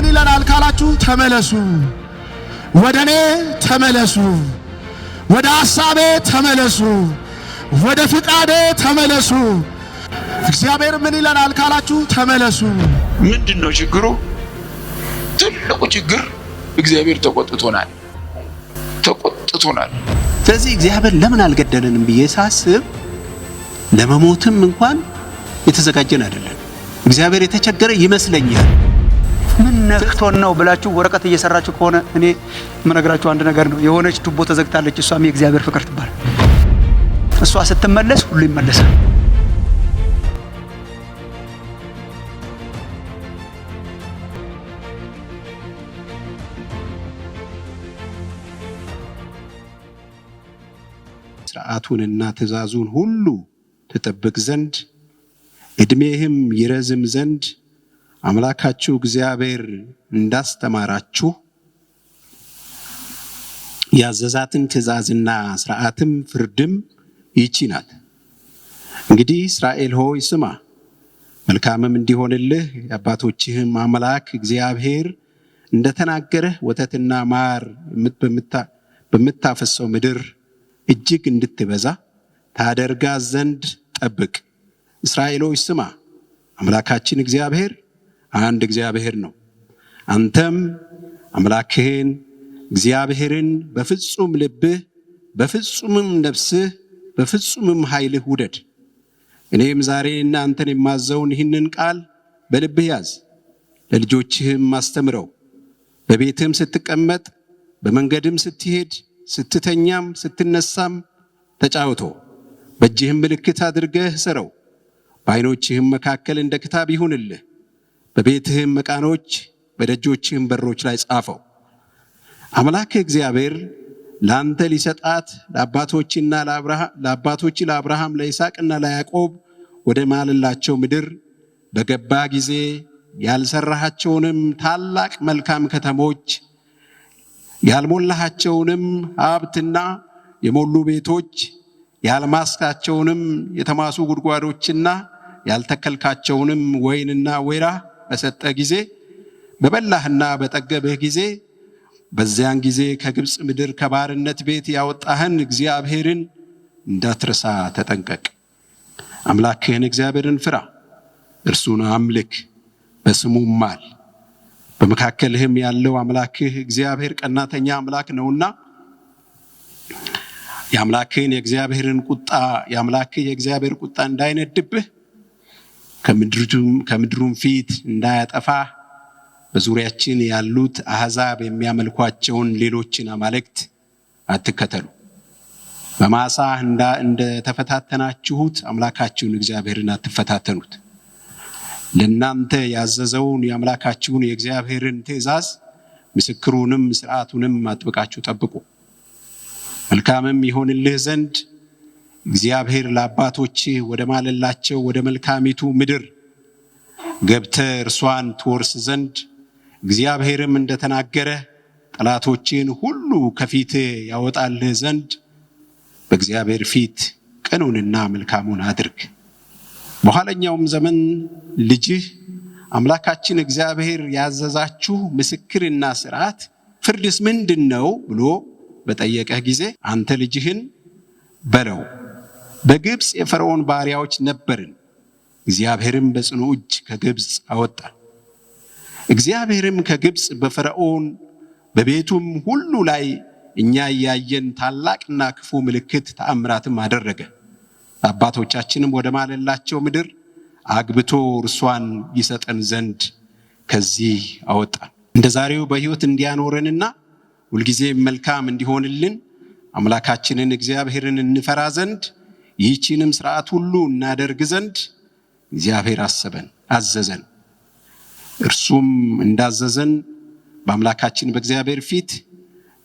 ምን ይለናል ካላችሁ ተመለሱ፣ ወደኔ ተመለሱ፣ ወደ ሐሳቤ ተመለሱ፣ ወደ ፍቃዴ ተመለሱ። እግዚአብሔር ምን ይለናል ካላችሁ ተመለሱ። ምንድነው ችግሩ? ትልቁ ችግር እግዚአብሔር ተቆጥቶናል። ስለዚህ እግዚአብሔር ለምን አልገደለንም ብዬ ሳስብ ለመሞትም እንኳን የተዘጋጀን አይደለም። እግዚአብሔር የተቸገረ ይመስለኛል። ምን ነክቶን ነው ብላችሁ ወረቀት እየሰራችሁ ከሆነ እኔ የምነግራችሁ አንድ ነገር ነው። የሆነች ቱቦ ተዘግታለች፣ እሷም የእግዚአብሔር ፍቅር ትባላል። እሷ ስትመለስ ሁሉ ይመለሳል። ሥርዓቱንና ትእዛዙን ሁሉ ትጠብቅ ዘንድ ዕድሜህም ይረዝም ዘንድ አምላካችሁ እግዚአብሔር እንዳስተማራችሁ ያዘዛትን ትእዛዝና ሥርዓትም ፍርድም ይህች ናት። እንግዲህ እስራኤል ሆይ ስማ፣ መልካምም እንዲሆንልህ የአባቶችህም አምላክ እግዚአብሔር እንደተናገረህ ወተትና ማር በምታፈሰው ምድር እጅግ እንድትበዛ ታደርጋት ዘንድ ጠብቅ። እስራኤል ሆይ ስማ፣ አምላካችን እግዚአብሔር አንድ እግዚአብሔር ነው። አንተም አምላክህን እግዚአብሔርን በፍጹም ልብህ፣ በፍጹምም ነፍስህ፣ በፍጹምም ኃይልህ ውደድ። እኔም ዛሬ እናንተን የማዘውን ይህንን ቃል በልብህ ያዝ፣ ለልጆችህም አስተምረው። በቤትህም ስትቀመጥ፣ በመንገድም ስትሄድ፣ ስትተኛም ስትነሳም ተጫውቶ በእጅህም ምልክት አድርገህ ስረው። በዓይኖችህም መካከል እንደ ክታብ ይሁንልህ። በቤትህም መቃኖች በደጆችህም በሮች ላይ ጻፈው። አምላክህ እግዚአብሔር ለአንተ ሊሰጣት ለአባቶች ለአብርሃም ለይስሐቅና ለያዕቆብ ወደ ማለላቸው ምድር በገባ ጊዜ ያልሰራሃቸውንም ታላቅ መልካም ከተሞች ያልሞላሃቸውንም ሀብትና የሞሉ ቤቶች ያልማስካቸውንም የተማሱ ጉድጓዶችና ያልተከልካቸውንም ወይንና ወይራ በሰጠ ጊዜ በበላህና በጠገብህ ጊዜ በዚያን ጊዜ ከግብፅ ምድር ከባርነት ቤት ያወጣህን እግዚአብሔርን እንዳትረሳ ተጠንቀቅ። አምላክህን እግዚአብሔርን ፍራ፣ እርሱን አምልክ፣ በስሙም ማል። በመካከልህም ያለው አምላክህ እግዚአብሔር ቀናተኛ አምላክ ነውና የአምላክህ የእግዚአብሔር ቁጣ እንዳይነድብህ ከምድሩም ፊት እንዳያጠፋህ በዙሪያችን ያሉት አሕዛብ የሚያመልኳቸውን ሌሎችን አማልክት አትከተሉ። በማሳህ እንደተፈታተናችሁት አምላካችሁን እግዚአብሔርን አትፈታተኑት። ለእናንተ ያዘዘውን የአምላካችሁን የእግዚአብሔርን ትእዛዝ ምስክሩንም ሥርዓቱንም አጥብቃችሁ ጠብቁ። መልካምም ይሆንልህ ዘንድ እግዚአብሔር ለአባቶችህ ወደ ማለላቸው ወደ መልካሚቱ ምድር ገብተህ እርሷን ትወርስ ዘንድ እግዚአብሔርም እንደተናገረ ጠላቶችን ሁሉ ከፊትህ ያወጣልህ ዘንድ በእግዚአብሔር ፊት ቅኑንና መልካሙን አድርግ። በኋለኛውም ዘመን ልጅህ አምላካችን እግዚአብሔር ያዘዛችሁ ምስክርና ሥርዓት ፍርድስ ምንድን ነው ብሎ በጠየቀህ ጊዜ አንተ ልጅህን በለው፣ በግብፅ የፈርዖን ባሪያዎች ነበርን፣ እግዚአብሔርም በጽኑ እጅ ከግብፅ አወጣን። እግዚአብሔርም ከግብፅ በፈርዖን በቤቱም ሁሉ ላይ እኛ እያየን ታላቅና ክፉ ምልክት ተአምራትም አደረገ። አባቶቻችንም ወደ ማለላቸው ምድር አግብቶ እርሷን ይሰጠን ዘንድ ከዚህ አወጣን። እንደ ዛሬው በሕይወት እንዲያኖረንና ሁልጊዜም መልካም እንዲሆንልን አምላካችንን እግዚአብሔርን እንፈራ ዘንድ ይህችንም ሥርዓት ሁሉ እናደርግ ዘንድ እግዚአብሔር አዘዘን። እርሱም እንዳዘዘን በአምላካችን በእግዚአብሔር ፊት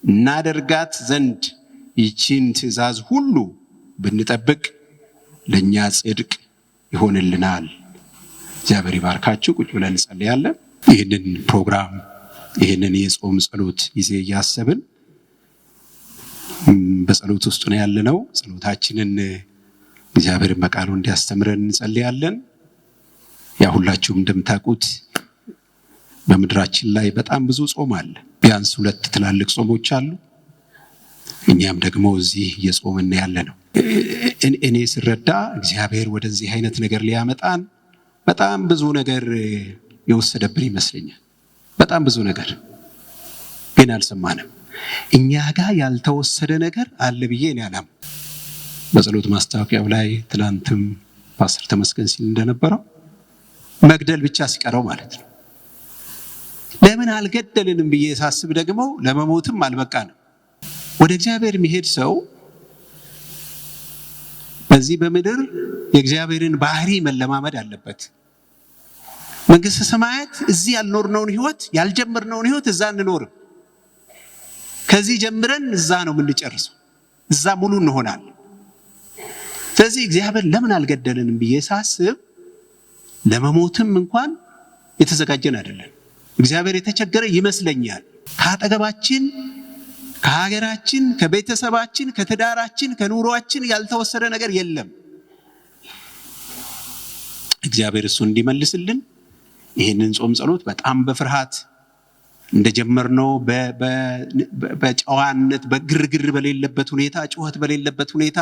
እናደርጋት ዘንድ ይህችን ትእዛዝ ሁሉ ብንጠብቅ ለእኛ ጽድቅ ይሆንልናል። እግዚአብሔር ይባርካችሁ። ቁጭ ብለን እንጸልያለን። ይህንን ፕሮግራም ይህንን የጾም ጸሎት ጊዜ እያሰብን በጸሎት ውስጥ ነው ያለነው። ጸሎታችንን እግዚአብሔር በቃሉ እንዲያስተምረን እንጸልያለን። ያ ሁላችሁም እንደምታውቁት በምድራችን ላይ በጣም ብዙ ጾም አለ። ቢያንስ 2 ትላልቅ ጾሞች አሉ። እኛም ደግሞ እዚህ እየጾምን ያለ ነው። እኔ ስረዳ እግዚአብሔር ወደዚህ አይነት ነገር ሊያመጣን በጣም ብዙ ነገር የወሰደብን ይመስለኛል። በጣም ብዙ ነገር ግን አልሰማንም። እኛ ጋር ያልተወሰደ ነገር አለ ብዬ እኔ አላምንም። በጸሎት ማስታወቂያው ላይ ትላንትም ፓስተር ተመስገን ሲል እንደነበረው መግደል ብቻ ሲቀረው ማለት ነው። ለምን አልገደልንም ብዬ ሳስብ ደግሞ ለመሞትም አልበቃንም። ወደ እግዚአብሔር የሚሄድ ሰው በዚህ በምድር የእግዚአብሔርን ባህሪ መለማመድ አለበት። መንግሥተ ሰማያት እዚህ ያልኖርነውን ሕይወት ያልጀመርነውን ሕይወት እዛ እንኖርም። ከዚህ ጀምረን እዛ ነው የምንጨርሰው። እዛ ሙሉ እንሆናለን። ስለዚህ እግዚአብሔር ለምን አልገደልንም ብዬ ሳስብ ለመሞትም እንኳን የተዘጋጀን አይደለም። እግዚአብሔር የተቸገረ ይመስለኛል። ከአጠገባችን፣ ከሀገራችን፣ ከቤተሰባችን፣ ከትዳራችን፣ ከኑሯችን ያልተወሰደ ነገር የለም። እግዚአብሔር እሱ እንዲመልስልን ይህንን ጾም ጸሎት በጣም በፍርሃት እንደጀመርነው በጨዋነት በግርግር በሌለበት ሁኔታ፣ ጩኸት በሌለበት ሁኔታ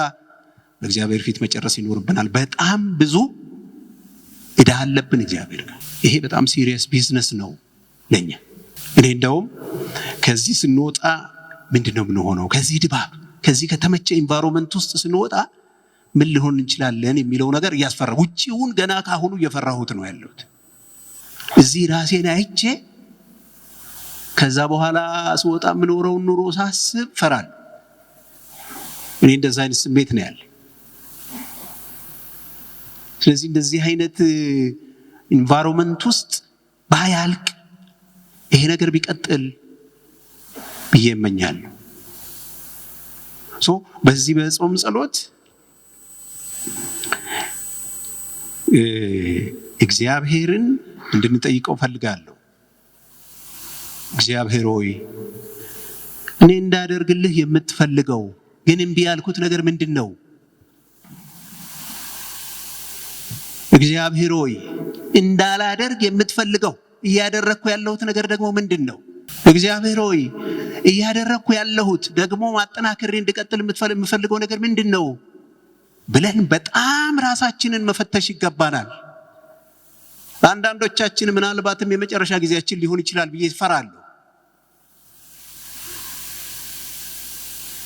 በእግዚአብሔር ፊት መጨረስ ይኖርብናል። በጣም ብዙ ዕዳ አለብን እግዚአብሔር ጋር። ይሄ በጣም ሲሪየስ ቢዝነስ ነው ለኛ። እኔ እንደውም ከዚህ ስንወጣ ምንድነው የምንሆነው? ከዚህ ድባብ፣ ከዚህ ከተመቸ ኢንቫይሮንመንት ውስጥ ስንወጣ ምን ሊሆን እንችላለን የሚለው ነገር እያስፈራ፣ ውጪውን ገና ካሁኑ እየፈራሁት ነው ያለሁት። እዚህ ራሴን አይቼ ከዛ በኋላ ስወጣ የምኖረውን ኑሮ ሳስብ ፈራለሁ። እኔ እንደዛ አይነት ስሜት ነው ያለ። ስለዚህ እንደዚህ አይነት ኢንቫይሮንመንት ውስጥ ባያልቅ ይሄ ነገር ቢቀጥል ብዬ እመኛለሁ። በዚህ በጾም ጸሎት እግዚአብሔርን እንድንጠይቀው ፈልጋለሁ። እግዚአብሔር ሆይ እኔ እንዳደርግልህ የምትፈልገው ግን እምቢ ያልኩት ነገር ምንድን ነው? እግዚአብሔር ሆይ እንዳላደርግ የምትፈልገው እያደረግኩ ያለሁት ነገር ደግሞ ምንድን ነው? እግዚአብሔር ሆይ እያደረግኩ ያለሁት ደግሞ ማጠናከሬ እንድቀጥል የምፈልገው ነገር ምንድን ነው ብለን በጣም ራሳችንን መፈተሽ ይገባናል። አንዳንዶቻችን ምናልባትም የመጨረሻ ጊዜያችን ሊሆን ይችላል ብዬ እፈራለሁ።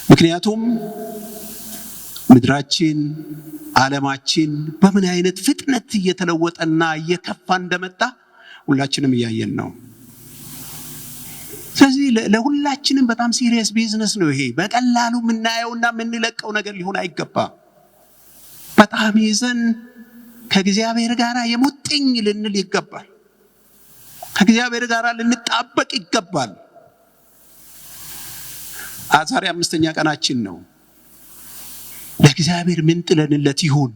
ምክንያቱም ምድራችን፣ ዓለማችን በምን አይነት ፍጥነት እየተለወጠና እየከፋ እንደመጣ ሁላችንም እያየን ነው። ስለዚህ ለሁላችንም በጣም ሲሪየስ ቢዝነስ ነው ይሄ። በቀላሉ የምናየውና የምንለቀው ነገር ሊሆን አይገባም። በጣም ይዘን ከእግዚአብሔር ጋር የሙጥኝ ልንል ይገባል። ከእግዚአብሔር ጋር ልንጣበቅ ይገባል። ዛሬ 5ኛ ቀናችን ነው። ለእግዚአብሔር ምን ጥለንለት ይሁን?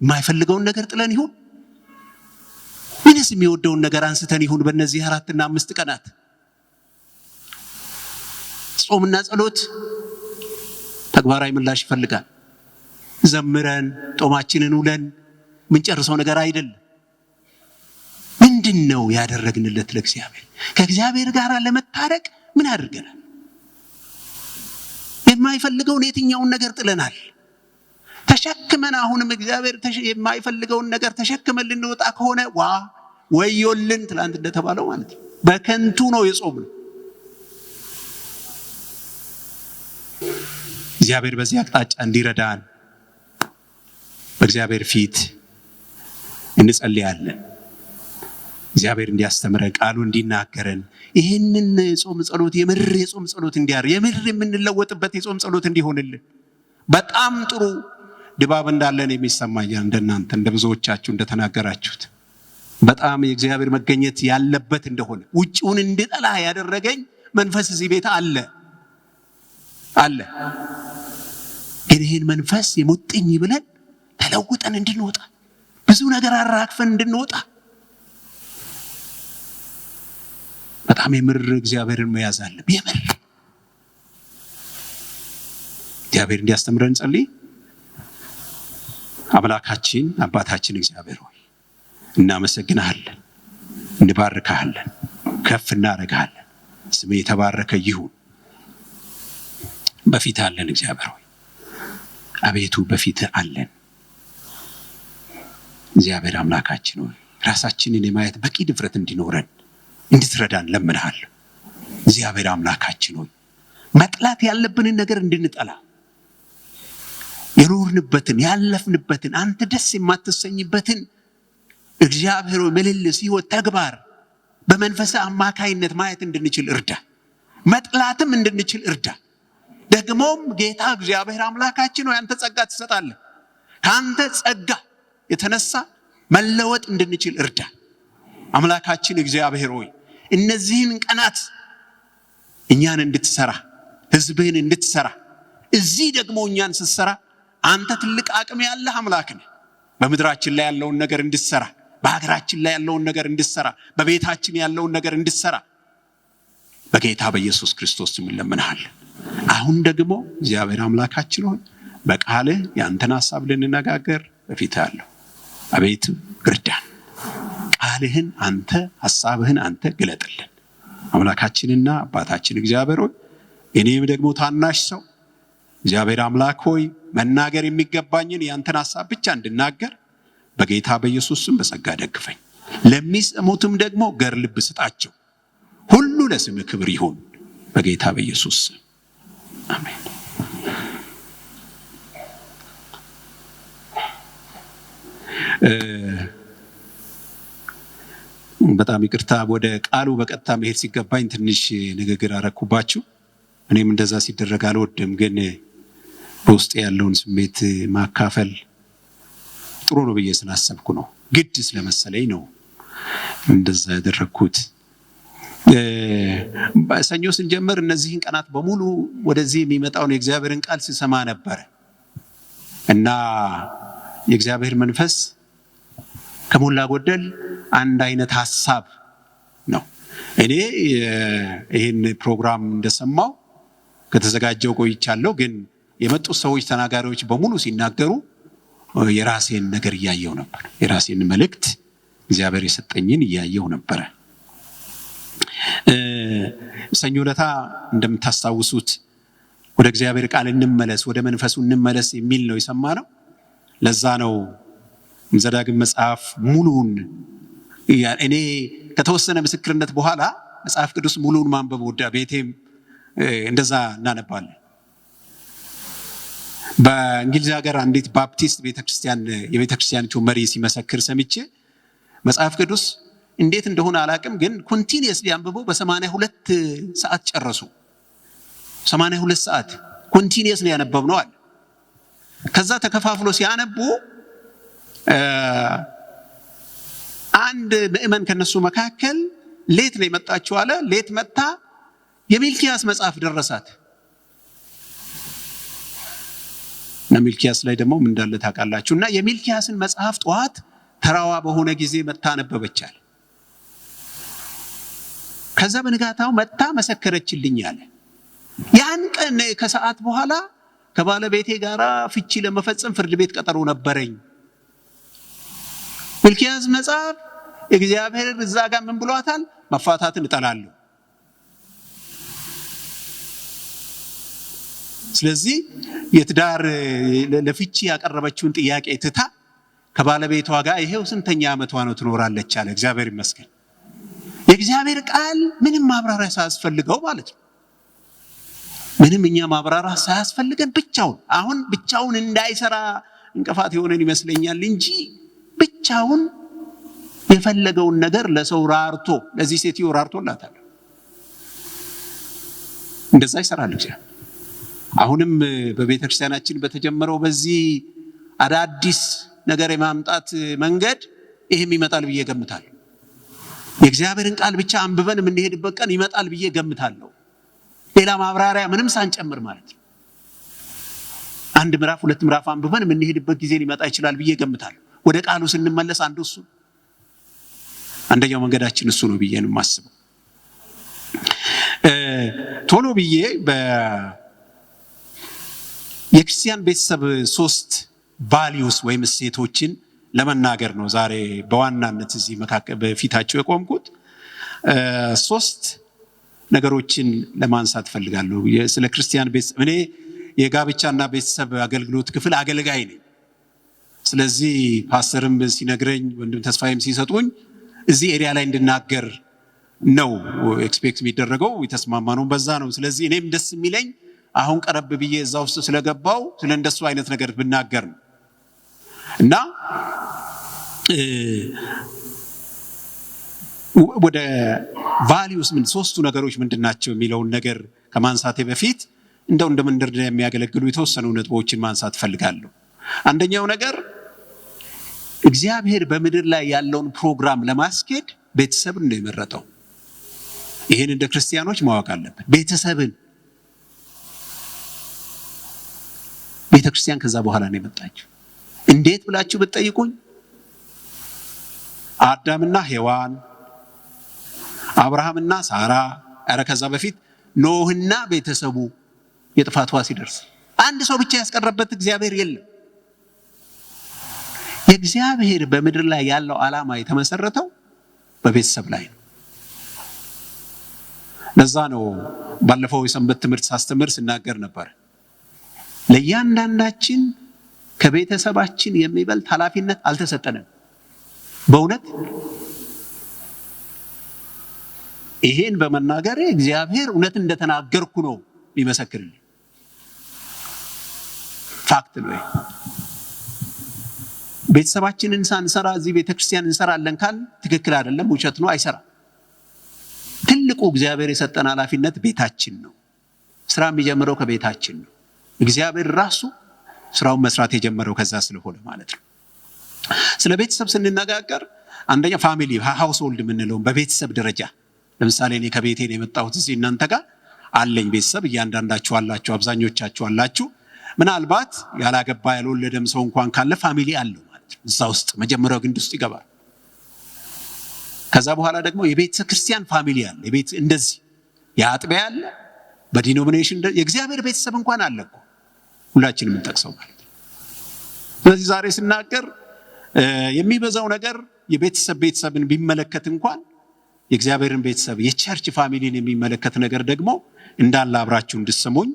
የማይፈልገውን ነገር ጥለን ይሁን? ምንስ የሚወደውን ነገር አንስተን ይሁን? በእነዚህ 4 እና 5 ቀናት ጾምና ጸሎት ተግባራዊ ምላሽ ይፈልጋል። ዘምረን ጦማችንን ውለን ምንጨርሰው ነገር አይደለም። ምንድን ነው ያደረግንለት ለእግዚአብሔር? ከእግዚአብሔር ጋር ለመታረቅ ምን አድርገናል? የማይፈልገውን የትኛውን ነገር ጥለናል? ተሸክመን አሁንም እግዚአብሔር የማይፈልገውን ነገር ተሸክመን ልንወጣ ከሆነ ወዮልን፣ ትላንት እንደተባለው ማለት ነው። በከንቱ ነው የጾምነው። እግዚአብሔር በዚህ አቅጣጫ እንዲረዳን በእግዚአብሔር ፊት እንጸልያለን። እግዚአብሔር እንዲያስተምረን፣ ቃሉ እንዲናገረን፣ ይህንን ጾም ጸሎት የምር የጾም ጸሎት እንዲያር የምር የምንለወጥበት የጾም ጸሎት እንዲሆንልን በጣም ጥሩ ድባብ እንዳለን የሚሰማኝ እንደናንተ እንደ ብዙዎቻችሁ እንደተናገራችሁት በጣም የእግዚአብሔር መገኘት ያለበት እንደሆነ ውጪውን እንድጠላ ያደረገኝ መንፈስ እዚህ ቤት አለ። ግን ይህን መንፈስ የሙጥኝ ብለን ተለውጠን እንድንወጣ ብዙ ነገር አራግፈን እንድንወጣ በጣም የምር እግዚአብሔርን መያዝ አለብን። የምር እግዚአብሔር እንዲያስተምረን ጸልይ። አምላካችን አባታችን እግዚአብሔር ሆይ እናመሰግናለን፣ እንባርካለን። ከፍ እናደርጋለን። ስም የተባረከ ይሁን። በፊት አለን እግዚአብሔር ሆይ፣ አቤቱ በፊት አለን። እግዚአብሔር አምላካችን ሆይ ራሳችንን የማየት በቂ ድፍረት እንዲኖረን እንድትረዳን ለምንሃለሁ። እግዚአብሔር አምላካችን ሆይ መጥላት ያለብንን ነገር እንድንጠላ፣ የኖርንበትን ያለፍንበትን አንተ ደስ የማትሰኝበትን እግዚአብሔር ሆይ ምልልስ ሕይወት ተግባር በመንፈስ አማካይነት ማየት እንድንችል እርዳ። መጥላትም እንድንችል እርዳ። ደግሞም ጌታ እግዚአብሔር አምላካችን ሆይ አንተ ጸጋ ትሰጣለህ። ከአንተ ጸጋ የተነሳ መለወጥ እንድንችል እርዳ። አምላካችን እግዚአብሔር ሆይ እነዚህን ቀናት እኛን እንድትሰራ፣ ሕዝብህን እንድትሰራ፣ እዚህ ደግሞ እኛን ስትሰራ አንተ ትልቅ አቅም ያለህ አምላክ ነህ። በምድራችን ላይ ያለውን ነገር እንድትሰራ፣ በሀገራችን ላይ ያለውን ነገር እንድትሰራ፣ በቤታችን ያለውን ነገር እንድትሰራ በጌታ በኢየሱስ ክርስቶስ ስም እንለምንሃለን። አሁን ደግሞ እግዚአብሔር አምላካችን ሆይ በቃልህ ያንተን ሐሳብ ልንነጋገር በፊትህ አለሁ። አቤቱ እርዳን። ቃልህን አንተ ሐሳብህን አንተ ግለጥልን። አምላካችንና አባታችን እግዚአብሔር ሆይ እኔም ደግሞ ታናሽ ሰው እግዚአብሔር አምላክ ሆይ መናገር የሚገባኝን ያንተን ሐሳብ ብቻ እንድናገር በጌታ በኢየሱስ ስም በጸጋ ደግፈኝ። ለሚሰሙትም ደግሞ ገር ልብ ስጣቸው። ሁሉ ለስምህ ክብር ይሁን በጌታ በኢየሱስ ስም አሜን። በጣም ይቅርታ፣ ወደ ቃሉ በቀጥታ መሄድ ሲገባኝ ትንሽ ንግግር አረኩባችሁ። እኔም እንደዛ ሲደረግ አልወድም፣ ግን በውስጥ ያለውን ስሜት ማካፈል ጥሩ ነው ብዬ ስላሰብኩ ነው። ግድ ስለመሰለኝ ነው እንደዛ ያደረግኩት። ሰኞ ስንጀምር እነዚህን ቀናት በሙሉ ወደዚህ የሚመጣውን የእግዚአብሔርን ቃል ስሰማ ነበረ እና የእግዚአብሔር መንፈስ ከሞላ ጎደል አንድ አይነት ሐሳብ ነው። እኔ ይህን ፕሮግራም እንደሰማው ከተዘጋጀው ቆይቻለሁ፣ ግን የመጡ ሰዎች ተናጋሪዎች በሙሉ ሲናገሩ የራሴን ነገር እያየው ነበር። የራሴን መልእክት እግዚአብሔር የሰጠኝን እያየው ነበረ። ሰኞ ዕለት እንደምታስታውሱት ወደ እግዚአብሔር ቃል እንመለስ፣ ወደ መንፈሱ እንመለስ የሚል ነው የሰማነው። ለዛ ነው ዘዳግም መጽሐፍ ሙሉን እኔ ከተወሰነ ምስክርነት በኋላ መጽሐፍ ቅዱስ ሙሉን ማንበብ ወዳ ቤቴም እንደዛ እናነባለን። በእንግሊዝ ሀገር አንዲት ባፕቲስት ቤተክርስቲያን የቤተክርስቲያኒቱ መሪ ሲመሰክር ሰምቼ መጽሐፍ ቅዱስ እንዴት እንደሆነ አላቅም፣ ግን ኮንቲኒየስሊ አንብበው በ82 ሰዓት ጨረሱ። 82 ሰዓት ኮንቲኒየስሊ ያነበብነው አለ። ከዛ ተከፋፍሎ ሲያነቡ አንድ ምእመን ከነሱ መካከል ሌት ነው የመጣችው አለ። ሌት መጣ፣ የሚልኪያስ መጽሐፍ ደረሳት እና ሚልኪያስ ላይ ደግሞ ምን እንዳለ ታውቃላችሁ። እና የሚልኪያስን መጽሐፍ ጠዋት ተራዋ በሆነ ጊዜ መጣ ነበበቻል። ከዛ በንጋታው መጣ መሰከረችልኝ አለ። ያን ቀን ከሰዓት በኋላ ከባለቤቴ ጋራ ፍቺ ለመፈጸም ፍርድ ቤት ቀጠሮ ነበረኝ። ሚልኪያስ መጽሐፍ እግዚአብሔር እዛ ጋር ምን ብሏታል? መፋታትን እጠላለሁ። ስለዚህ የትዳር ለፍቺ ያቀረበችውን ጥያቄ ትታ ከባለቤቷ ጋር ይሄው ስንተኛ ዓመቷ ነው ትኖራለች አለ። እግዚአብሔር ይመስገን። የእግዚአብሔር ቃል ምንም ማብራሪያ ሳያስፈልገው ማለት ነው። ምንም እኛ ማብራሪያ ሳያስፈልገን ብቻውን እንዳይሰራ እንቅፋት የሆነን ይመስለኛል እንጂ ብቻውን የፈለገውን ነገር ለሰው ራርቶ ለዚህ ሴትዮ ራርቶላታል። እንደዛ ይሰራል እግዚአብሔር። አሁንም በቤተክርስቲያናችን በተጀመረው በዚህ አዳዲስ ነገር የማምጣት መንገድ ይሄም ይመጣል ብዬ ገምታለሁ። የእግዚአብሔርን ቃል ብቻ አንብበን የምንሄድበት ቀን ይመጣል ብዬ ገምታለሁ። ሌላ ማብራሪያ ምንም ሳንጨምር ማለት ነው። አንድ ምዕራፍ 2 ምዕራፍ አንብበን የምንሄድበት ጊዜ ሊመጣ ይችላል ብዬ ገምታለሁ። ወደ ቃሉ ስንመለስ አንደኛው መንገዳችን እሱ ነው ብዬ ነው የማስበው። ቶሎ ብዬ የክርስቲያን ቤተሰብ 3 ቫልዩስ ወይም እሴቶችን ለመናገር ነው ዛሬ በዋናነት እዚህ መካከል በፊታቸው የቆምኩት። ሶስት ነገሮችን ለማንሳት ፈልጋለሁ። ስለ ክርስቲያን ቤተሰብ እኔ የጋብቻና ቤተሰብ አገልግሎት ክፍል አገልጋይ ነኝ። ስለዚህ ፓስተርም ሲነግረኝ ወንድም ተስፋዬም ሲሰጡኝ እዚህ ኤሪያ ላይ እንድናገር ነው ኤክስፔክት የሚደረገው፣ የተስማማ ነው በዛ ነው። ስለዚህ እኔም ደስ የሚለኝ አሁን ቀረብ ብዬ እዛ ውስጥ ስለገባው ስለ እንደሱ አይነት ነገር ብናገር ነው እና ወደ ቫልዩስ ምን ሶስቱ ነገሮች ምንድናቸው የሚለውን ነገር ከማንሳቴ በፊት እንደው እንደ መንደርደሪያ የሚያገለግሉ የተወሰኑ ነጥቦችን ማንሳት ፈልጋለሁ። አንደኛው ነገር እግዚአብሔር በምድር ላይ ያለውን ፕሮግራም ለማስኬድ ቤተሰብን ነው የመረጠው። ይሄን እንደ ክርስቲያኖች ማወቅ አለብን። ቤተክርስቲያን ከዛ በኋላ ነው የመጣችው። እንዴት ብላችሁ ብትጠይቁኝ አዳምና ሔዋን፣ አብርሃምና ሳራ፣ ከዛ በፊት ኖህና ቤተሰቡ የጥፋቷ ሲደርስ አንድ ሰው ብቻ ያስቀረበት እግዚአብሔር የለም። የእግዚአብሔር በምድር ላይ ያለው ዓላማ የተመሰረተው በቤተሰብ ላይ ነው። ለዛ ነው ባለፈው የሰንበት ትምህርት ሳስተምር ስናገር ነበር። ለእያንዳንዳችን ከቤተሰባችን የሚበልጥ ኃላፊነት አልተሰጠንም። በእውነት ይሄን በመናገር እግዚአብሔር እውነት እንደተናገርኩ ነው የሚመሰክርልኝ። ፋክት ነው። ቤተሰባችንን ሳንሰራ እዚህ ቤተክርስቲያን እንሰራለን ካል ትክክል አይደለም፣ ውሸት ነው፣ አይሰራም። ትልቁ እግዚአብሔር የሰጠን ኃላፊነት ቤታችን ነው። ስራ የሚጀምረው ከቤታችን ነው። እግዚአብሔር ራሱ ስራውን መስራት የጀመረው ከዛ ስለሆነ ማለት ነው። ስለ ቤተሰብ ስንነጋገር አንደኛ ፋሚሊ ሃውስሆልድ የምንለው በቤተሰብ ደረጃ ለምሳሌ እኔ ከቤቴ ነው የመጣሁት። እዚህ እናንተ ጋር አለኝ ቤተሰብ፣ እያንዳንዳችሁ አላችሁ፣ አብዛኞቻችሁ አላችሁ። ምናልባት ያላገባ ያልወለደም ሰው እንኳን ካለ ፋሚሊ አለው ማለት ነው። እዛ ውስጥ መጀመሪያው ግንድ ውስጥ ይገባል። ከዛ በኋላ ደግሞ የቤተ ክርስቲያን ፋሚሊ አለ። የቤት እንደዚህ የአጥቢያ አለ፣ በዲኖሚኔሽን የእግዚአብሔር ቤተሰብ እንኳን አለ እኮ ሁላችንም የምንጠቅሰው ማለት ነው። ስለዚህ ዛሬ ስናገር የሚበዛው ነገር ቤተሰብን ቢመለከት እንኳን የእግዚአብሔርን ቤተሰብ የቸርች ፋሚሊን የሚመለከት ነገር ደግሞ እንዳለ አብራችሁ እንድትሰሙኝ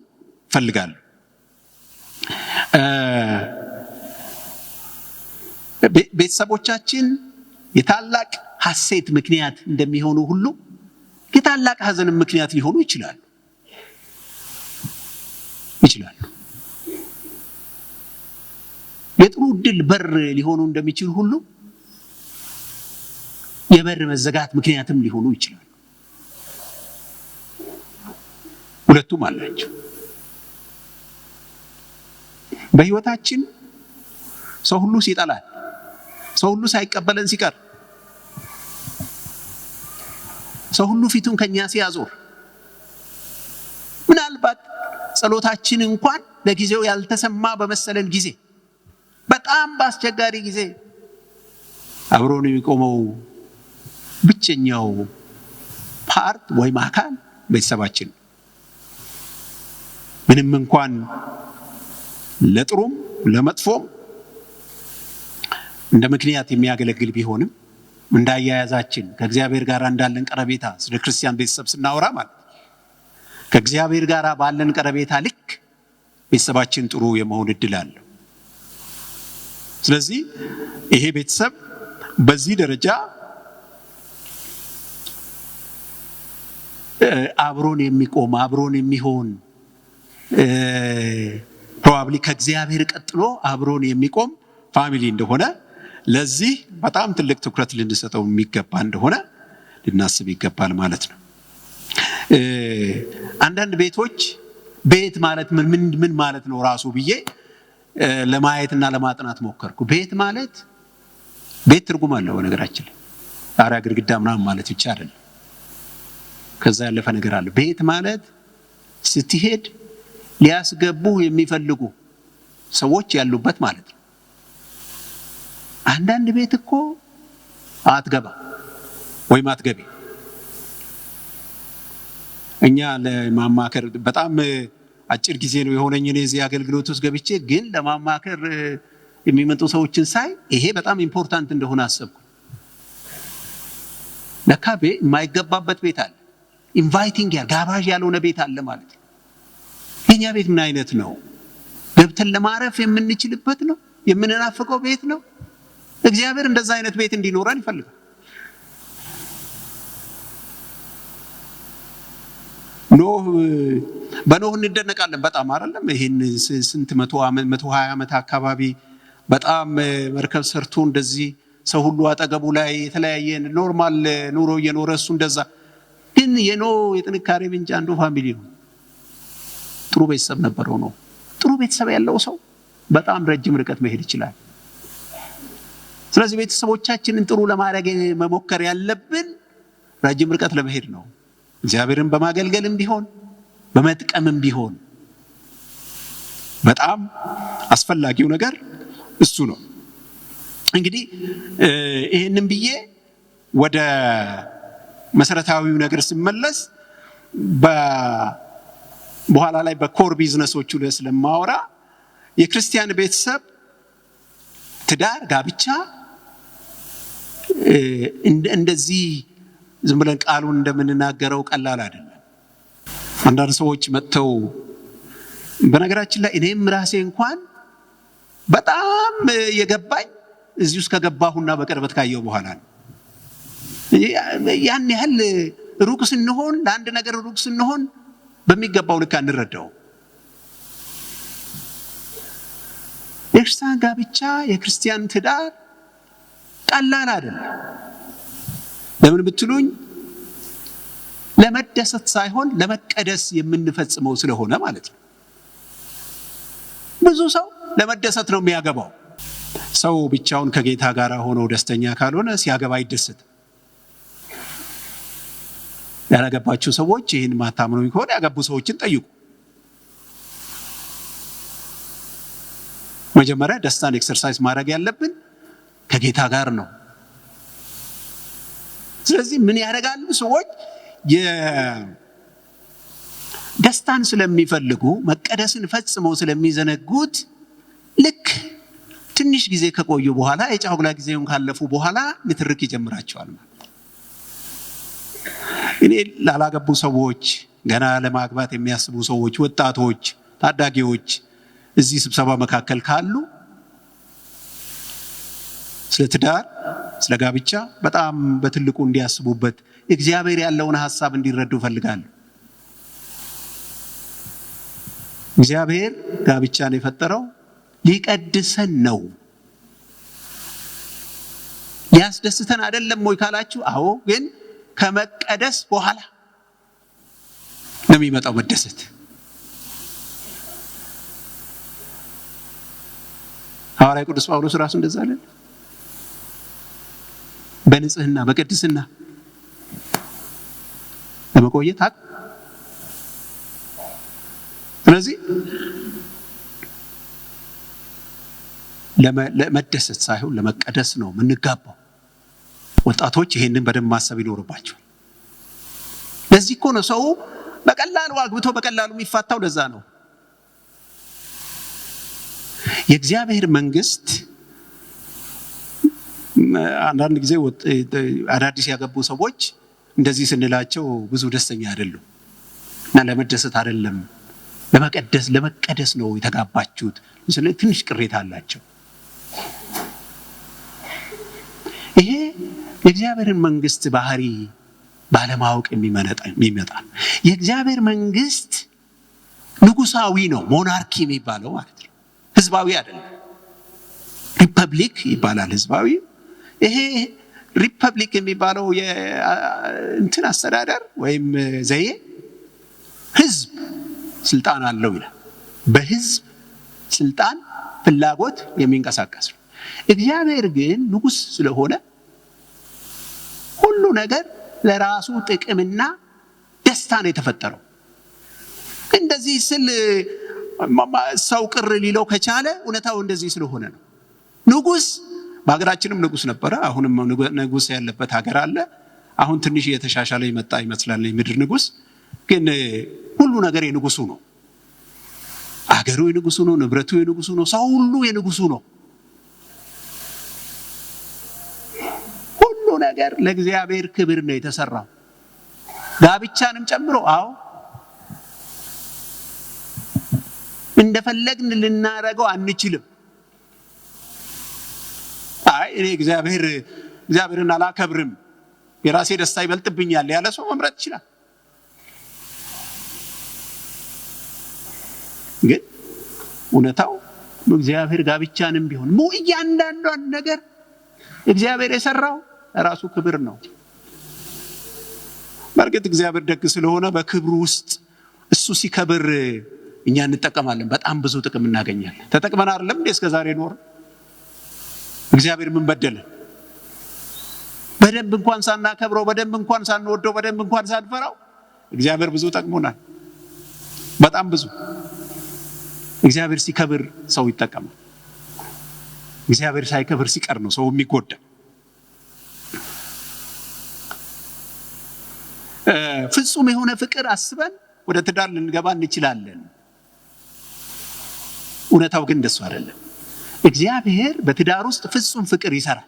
ፈልጋለሁ። ቤተሰቦቻችን የታላቅ ሐሴት ምክንያት እንደሚሆኑ ሁሉ የታላቅ ሐዘንም ምክንያት ሊሆኑ ይችላሉ። የጥሩ ዕድል በር ሊሆኑ እንደሚችሉ ሁሉ የበር መዘጋት ምክንያትም ሊሆኑ ይችላሉ። ሁለቱም አላቸው። በህይወታችን ሰው ሁሉ ሲጠላል፣ ሰው ሁሉ ሳይቀበለን ሲቀር፣ ሰው ሁሉ ፊቱን ከኛ ሲያዞር፣ ምናልባት ጸሎታችን እንኳን ለጊዜው ያልተሰማ በመሰለን ጊዜ፣ በጣም በአስቸጋሪ ጊዜ አብሮን የሚቆመው ብቸኛው ፓርት ወይም አካል ቤተሰባችን ምንም እንኳን ለጥሩም ለመጥፎም እንደ ምክንያት የሚያገለግል ቢሆንም እንዳያያዛችን ከእግዚአብሔር ጋር እንዳለን ቀረቤታ ስለ ክርስቲያን ቤተሰብ ስናወራ ማለት ከእግዚአብሔር ጋር ባለን ቀረቤታ ልክ ቤተሰባችን ጥሩ የመሆን እድል አለው። ስለዚህ ይሄ ቤተሰብ በዚህ ደረጃ አብሮን የሚቆም አብሮን የሚሆን ፕሮባብሊ ከእግዚአብሔር ቀጥሎ አብሮን የሚቆም ፋሚሊ እንደሆነ ለዚህ በጣም ትልቅ ትኩረት ልንሰጠው የሚገባ እንደሆነ ልናስብ ይገባል ማለት ነው። አንዳንድ ቤቶች ቤት ማለት ምን ማለት ነው ራሱ ብዬ ለማየትና ለማጥናት ሞከርኩ። ቤት ማለት ቤት ትርጉም አለው በነገራችን ላይ ጣሪያ ግድግዳ ምናምን ማለት ብቻ አይደለም። ከዛ ያለፈ ነገር አለ። ቤት ማለት ስትሄድ ሊያስገቡ የሚፈልጉ ሰዎች ያሉበት ማለት ነው። አንዳንድ ቤት እኮ አትገባ ወይም አትገቢ። እኛ ለማማከር በጣም አጭር ጊዜ ነው የሆነኝ እኔ እዚህ አገልግሎት ውስጥ ገብቼ፣ ግን ለማማከር የሚመጡ ሰዎችን ሳይ ይሄ በጣም ኢምፖርታንት እንደሆነ አሰብኩ። ለካ የማይገባበት ቤት አለ። ኢንቫይቲንግ ጋባዥ ያልሆነ ቤት አለ ማለት ነው። የኛ ቤት ምን አይነት ነው? ገብተን ለማረፍ የምንችልበት ነው? የምንናፍቀው ቤት ነው? እግዚአብሔር እንደዛ አይነት ቤት እንዲኖረን ይፈልጋል። በኖህ እንደነቃለን በጣም አይደለም። ይሄን ስንት 120 ዓመት አካባቢ በጣም መርከብ ሰርቶ እንደዚህ ሰው ሁሉ አጠገቡ ላይ የተለያየ ኖርማል ኑሮ እየኖረ እሱ እንደዛ። ግን የጥንካሬ ምንጭ አንዱ ፋሚሊ ነው። ጥሩ ቤተሰብ ነበረው ነው። ጥሩ ቤተሰብ ያለው ሰው በጣም ረጅም ርቀት መሄድ ይችላል። ስለዚህ ቤተሰቦቻችንን ጥሩ ለማድረግ መሞከር ያለብን ረጅም ርቀት ለመሄድ ነው። እግዚአብሔርን በማገልገልም ቢሆን በመጥቀምም ቢሆን በጣም አስፈላጊው ነገር እሱ ነው። እንግዲህ ይህንን ብዬ ወደ መሰረታዊው ነገር ሲመለስ በኋላ ላይ በኮር ቢዝነሶቹ ላይ ስለማወራ የክርስቲያን ቤተሰብ ትዳር፣ ጋብቻ እንደዚህ ዝም ብለን ቃሉን እንደምንናገረው ቀላል አይደለም። አንዳንድ ሰዎች መጥተው በነገራችን ላይ እኔም ራሴ እንኳን በጣም የገባኝ እዚህ ውስጥ ከገባሁና በቅርበት ካየው በኋላ ነው። ያን ያህል ሩቅ ስንሆን ለአንድ ነገር ሩቅ ስንሆን በሚገባው ልክ አንረዳው። የክርስቲያን ጋብቻ የክርስቲያን ትዳር ቀላል አይደለም። ለምን ብትሉኝ ለመደሰት ሳይሆን ለመቀደስ የምንፈጽመው ስለሆነ ማለት ነው። ብዙ ሰው ለመደሰት ነው የሚያገባው። ሰው ብቻውን ከጌታ ጋር ሆኖ ደስተኛ ካልሆነ ሲያገባ አይደሰትም። ያላገባችሁ ሰዎች ይህን ማታምኑ ከሆነ ያገቡ ሰዎችን ጠይቁ። መጀመሪያ ደስታን ኤክሰርሳይዝ ማድረግ ያለብን ከጌታ ጋር ነው። ስለዚህ ምን ያደርጋሉ ሰዎች? ደስታን ስለሚፈልጉ መቀደስን ፈጽመው ስለሚዘነጉት ልክ ትንሽ ጊዜ ከቆዩ በኋላ የጫጉላ ጊዜውን ካለፉ በኋላ ንትርክ ይጀምራቸዋል ማለት። እኔ ላላገቡ ሰዎች፣ ገና ለማግባት የሚያስቡ ሰዎች፣ ወጣቶች፣ ታዳጊዎች እዚህ ስብሰባ መካከል ካሉ ስለ ትዳር፣ ስለ ጋብቻ በጣም በትልቁ እንዲያስቡበት እግዚአብሔር ያለውን ሐሳብ እንዲረዱ ፈልጋለሁ። እግዚአብሔር ጋብቻን የፈጠረው ሊቀድሰን ነው። ሊያስደስተን አይደለም ወይ ካላችሁ፣ አዎ፣ ግን ከመቀደስ በኋላ ነው የሚመጣው መደሰት። ሐዋርያው ቅዱስ ጳውሎስ ራሱ እንደዛ አለ። በንጽህና በቅድስና ለመቆየት ስለዚህ ለመደሰት ሳይሆን ለመቀደስ ነው የምንጋባው። ወጣቶች ይሄንን በደንብ ማሰብ ይኖርባቸዋል። ለዚህ እኮ ነው ሰው በቀላሉ አግብቶ በቀላሉ የሚፋታው። ለዛ ነው የእግዚአብሔር መንግስት አንዳንድ ጊዜ አዳዲስ ያገቡ ሰዎች እንደዚህ ስንላቸው ብዙ ደስተኛ አይደሉም። እና ለመደሰት አይደለም ለመቀደስ ነው የተጋባችሁት። ስለዚህ ትንሽ ቅሬታ አላቸው። ይሄ የእግዚአብሔርን መንግስት ባህሪ ባለማወቅ የሚመጣ የእግዚአብሔር መንግስት ንጉሳዊ ነው፣ ሞናርኪ የሚባለው ማለት ነው። ህዝባዊ አይደለም። ሪፐብሊክ ይባላል ህዝባዊ። ይሄ ሪፐብሊክ የሚባለው የእንትን አስተዳደር ወይም ዘዬ ህዝብ ስልጣን አለው ይላል። በህዝብ ስልጣን ፍላጎት የሚንቀሳቀስ ነው። እግዚአብሔር ግን ንጉስ ስለሆነ ሁሉ ነገር ለራሱ ጥቅምና ደስታ ነው የተፈጠረው። እንደዚህ ስል ሰው ቅር ሊለው ከቻለ እውነታው እንደዚህ ስለሆነ ነው። ንጉስ በሀገራችንም ንጉስ ነበረ። አሁንም ንጉስ ያለበት ሀገር አለ። አሁን ትንሽ እየተሻሻለ ይመጣ ይመስላል የምድር ንጉስ። ግን ሁሉ ነገር የንጉሱ ነው። አገሩ የንጉሱ ነው፣ ንብረቱ የንጉሱ ነው፣ ሰው ሁሉ የንጉሱ ነው። ሁሉ ነገር ለእግዚአብሔር ክብር ነው የተሰራው፣ ጋብቻንም ጨምሮ። አዎ እንደፈለግን ልናረገው አንችልም። አይ እኔ እግዚአብሔርን አላከብርም፣ የራሴ ደስታ ይበልጥብኛል ያለ ሰው መምረጥ ይችላል። ግን እውነታው እግዚአብሔር ጋብቻንም ቢሆን እያንዳንዷን ነገር እግዚአብሔር የሰራው ራሱ ክብር ነው። በእርግጥ እግዚአብሔር ደግ ስለሆነ በክብሩ ውስጥ እሱ ሲከብር እኛ እንጠቀማለን። በጣም ብዙ ጥቅም እናገኛለን። ተጠቅመን አይደለም እንዴ እስከዛሬ ኖር? እግዚአብሔር ምን በደለን? በደንብ እንኳን ሳናከብረው፣ በደንብ እንኳን ሳንወደው፣ በደንብ እንኳን ሳንፈራው እግዚአብሔር ብዙ ጠቅሞናል። በጣም ብዙ። እግዚአብሔር ሲከብር ሰው ይጠቀማል። እግዚአብሔር ሳይከብር ሲቀር ነው ሰው የሚጎዳ። ፍጹም የሆነ ፍቅር አስበን ወደ ትዳር ልንገባ እንችላለን። እውነታው ግን እንደሱ አይደለም። እግዚአብሔር በትዳር ውስጥ ፍጹም ፍቅር ይሰራል።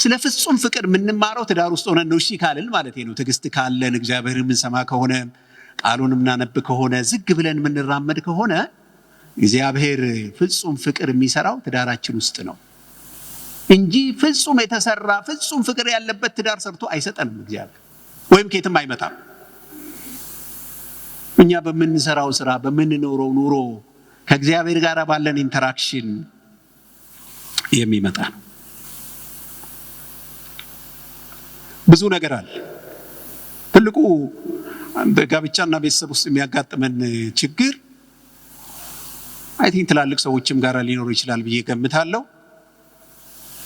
ስለ ፍጹም ፍቅር የምንማረው ትዳር ውስጥ ሆነን ነው። እሺ ካልን ማለት ነው። ትዕግስት ካለን፣ እግዚአብሔርን የምንሰማ ከሆነ፣ ቃሉን የምናነብ ከሆነ፣ ዝግ ብለን የምንራመድ ከሆነ እግዚአብሔር ፍጹም ፍቅር የሚሰራው ትዳራችን ውስጥ ነው እንጂ ፍጹም የተሰራ ፍጹም ፍቅር ያለበት ትዳር ሰርቶ አይሰጠንም እግዚአብሔር፣ ወይም ከየትም አይመጣም። እኛ በምንሰራው ስራ፣ በምንኖረው ኑሮ ከእግዚአብሔር ጋር ባለን ኢንተራክሽን የሚመጣ ነው። ብዙ ነገር አለ። ትልቁ በጋብቻና ቤተሰብ ውስጥ የሚያጋጥመን ችግር አይ ቲንክ ትላልቅ ሰዎችም ጋር ሊኖር ይችላል ብዬ ገምታለሁ።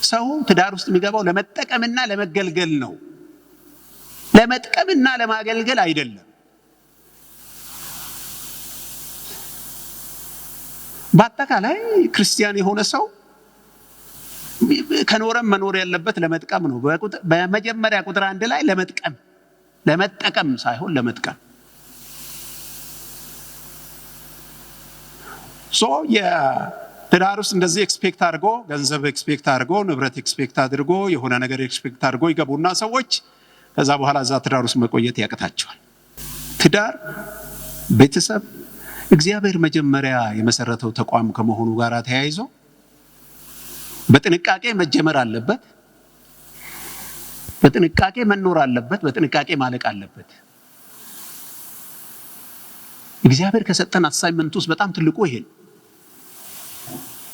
ሰው ትዳር ውስጥ የሚገባው ለመጠቀምና ለመገልገል ነው። ለመጥቀምና ለማገልገል አይደለም። በአጠቃላይ ክርስቲያን የሆነ ሰው ከኖረም መኖር ያለበት ለመጥቀም ነው። በመጀመሪያ ቁጥር 1 ላይ ለመጠቀም ሳይሆን ለመጥቀም። የትዳር ውስጥ እንደዚህ ኤክስፔክት አድርጎ ገንዘብ ኤክስፔክት አድርጎ ንብረት ኤክስፔክት አድርጎ የሆነ ነገር ኤክስፔክት አድርጎ ይገቡና ሰዎች ከዛ በኋላ እዛ ትዳር ውስጥ መቆየት ያቅታቸዋል። ትዳር፣ ቤተሰብ እግዚአብሔር መጀመሪያ የመሰረተው ተቋም ከመሆኑ ጋር ተያይዞ በጥንቃቄ መጀመር አለበት፣ በጥንቃቄ መኖር አለበት፣ በጥንቃቄ ማለቅ አለበት። እግዚአብሔር ከሰጠን አሳይመንት ውስጥ በጣም ትልቁ ይሄ ነው።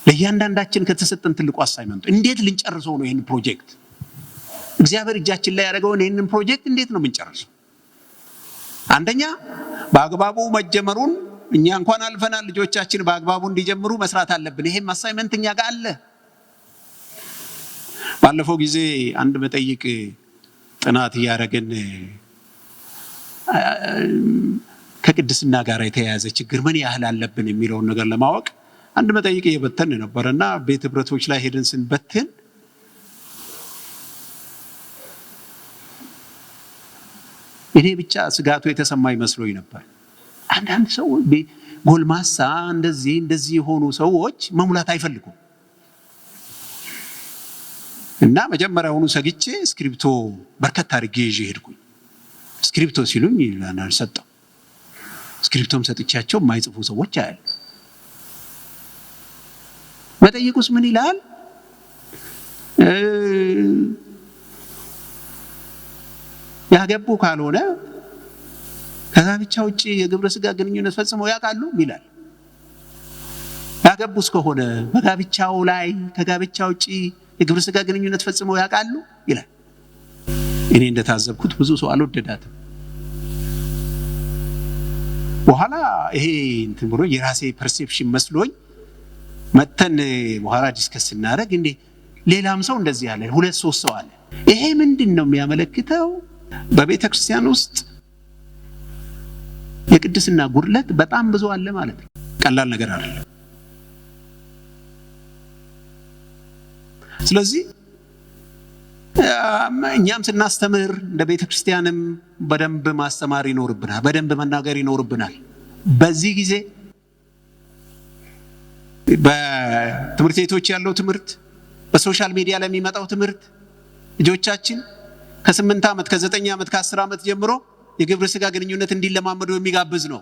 ለእያንዳንዳችን ከተሰጠን ትልቁ አሳይመንት እንዴት ልንጨርሰው ነው? ይህን ፕሮጀክት እግዚአብሔር እጃችን ላይ ያደረገውን ይህንን ፕሮጀክት እንዴት ነው የምንጨርሰው? አንደኛ በአግባቡ መጀመሩን እኛ እንኳን አልፈናል፣ ልጆቻችን በአግባቡ እንዲጀምሩ መስራት አለብን። ይሄም አሳይመንት እኛ ጋር አለ። ባለፈው ጊዜ አንድ መጠይቅ ጥናት እያደረግን ከቅድስና ጋር የተያያዘ ችግር ምን ያህል አለብን የሚለውን ነገር ለማወቅ አንድ መጠይቅ እየበተን ነበርና ቤት ህብረቶች ላይ ሄደን ስንበትን እኔ ብቻ ስጋቱ የተሰማኝ መስሎኝ ነበር። አንዳንድ ሰው ጎልማሳ እንደዚህ የሆኑ ሰዎች መሙላት አይፈልጉም እና መጀመሪያውኑ ሰግቼ ስክሪፕቶ በርከት አድርጌ ይዤ ሄድኩኝ። ስክሪፕቶ ሲሉኝ ይላናል ሰጠው። ስክሪፕቶም ሰጥቻቸው የማይጽፉ ሰዎች አያል። መጠይቁስ ምን ይላል? ያገቡ ካልሆነ ከጋብቻ ውጪ የግብረ ስጋ ግንኙነት ፈጽመው ያውቃሉ ይላል። ያገቡስ ከሆነ በጋብቻው ላይ ከጋብቻ ውጪ የግብረ ስጋ ግንኙነት ፈጽመው ያውቃሉ ይላል። እኔ እንደታዘብኩት ብዙ ሰው አልወደዳትም። በኋላ ይሄ እንትን ብሎ የራሴ ፐርሴፕሽን መስሎኝ መተን በኋላ ዲስከስ እናደርግ እንዴ ሌላም ሰው እንደዚህ ያለ 2-3 ሰው አለ። ይሄ ምንድን ነው የሚያመለክተው? በቤተ ክርስቲያን ውስጥ የቅድስና ጉድለት በጣም ብዙ አለ ማለት ነው። ቀላል ነገር አይደለም። ስለዚህ እኛም ስናስተምር እንደ ቤተ ክርስቲያንም በደንብ ማስተማር ይኖርብናል፣ በደንብ መናገር ይኖርብናል። በዚህ ጊዜ በትምህርት ቤቶች ያለው ትምህርት፣ በሶሻል ሚዲያ ላይ የሚመጣው ትምህርት ልጆቻችን ከ8 ዓመት ከ9 ዓመት ከ10 ዓመት ጀምሮ የግብረ ሥጋ ግንኙነት እንዲለማመዱ የሚጋብዝ ነው።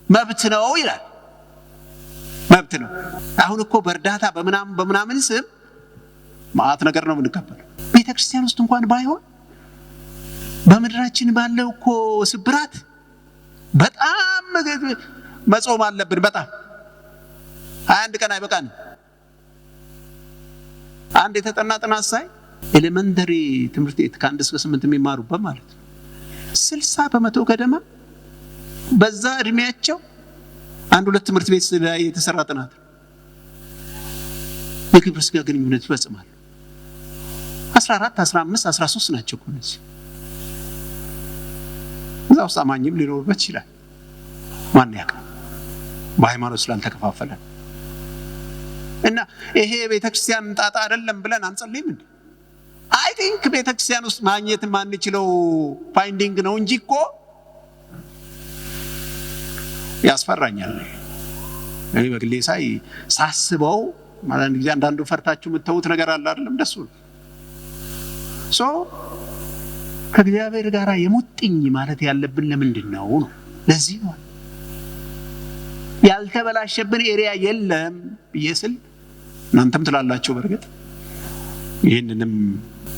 መብት ነው ይላል። መብት ነው። አሁን እኮ በእርዳታ በምናምን ስም ማአት ነገር ነው የምንቀበለው። ቤተክርስቲያን ውስጥ እንኳን ባይሆን በምድራችን ባለው እኮ ስብራት በጣም መጾም አለብን። በጣም 21 ቀን አይበቃንም። አንድ የተጠና ጥናት ሳይ ኤሌመንተሪ ትምህርት ቤት ከ1 እስከ 8 የሚማሩበት ማለት ነው 60% ገደማ በዛ እድሜያቸው 1-2 ትምህርት ቤት ላይ የተሰራ ጥናት የግብረ ሥጋ ግንኙነት ይፈጽማሉ። 14፣ 15፣ 13 ናቸው እኮ እነዚህ። እዛ ውስጥ አማኝም ሊኖርበት ይችላል። ማን ያውቃል? በሃይማኖት ስላልተከፋፈለ እና ይሄ ቤተክርስቲያን ጣጣ አይደለም ብለን አንጸልይም እንዴ? አይ ቲንክ ቤተክርስቲያን ውስጥ ማግኘት ማንችለው ፋይንዲንግ ነው እንጂ እኮ ያስፈራኛል። እኔ በግሌ ሳስበው ማለት ጊዜ አንዳንዱ ፈርታችሁ የምትተውት ነገር አለ አይደለም? እንደሱ ከእግዚአብሔር ጋር የሙጥኝ ማለት ያለብን ለምንድን ነው? ለዚህ ነው ያልተበላሸብን ኤሪያ የለም ብዬ ስል እናንተም ትላላችሁ። በርግጥ ይህንንም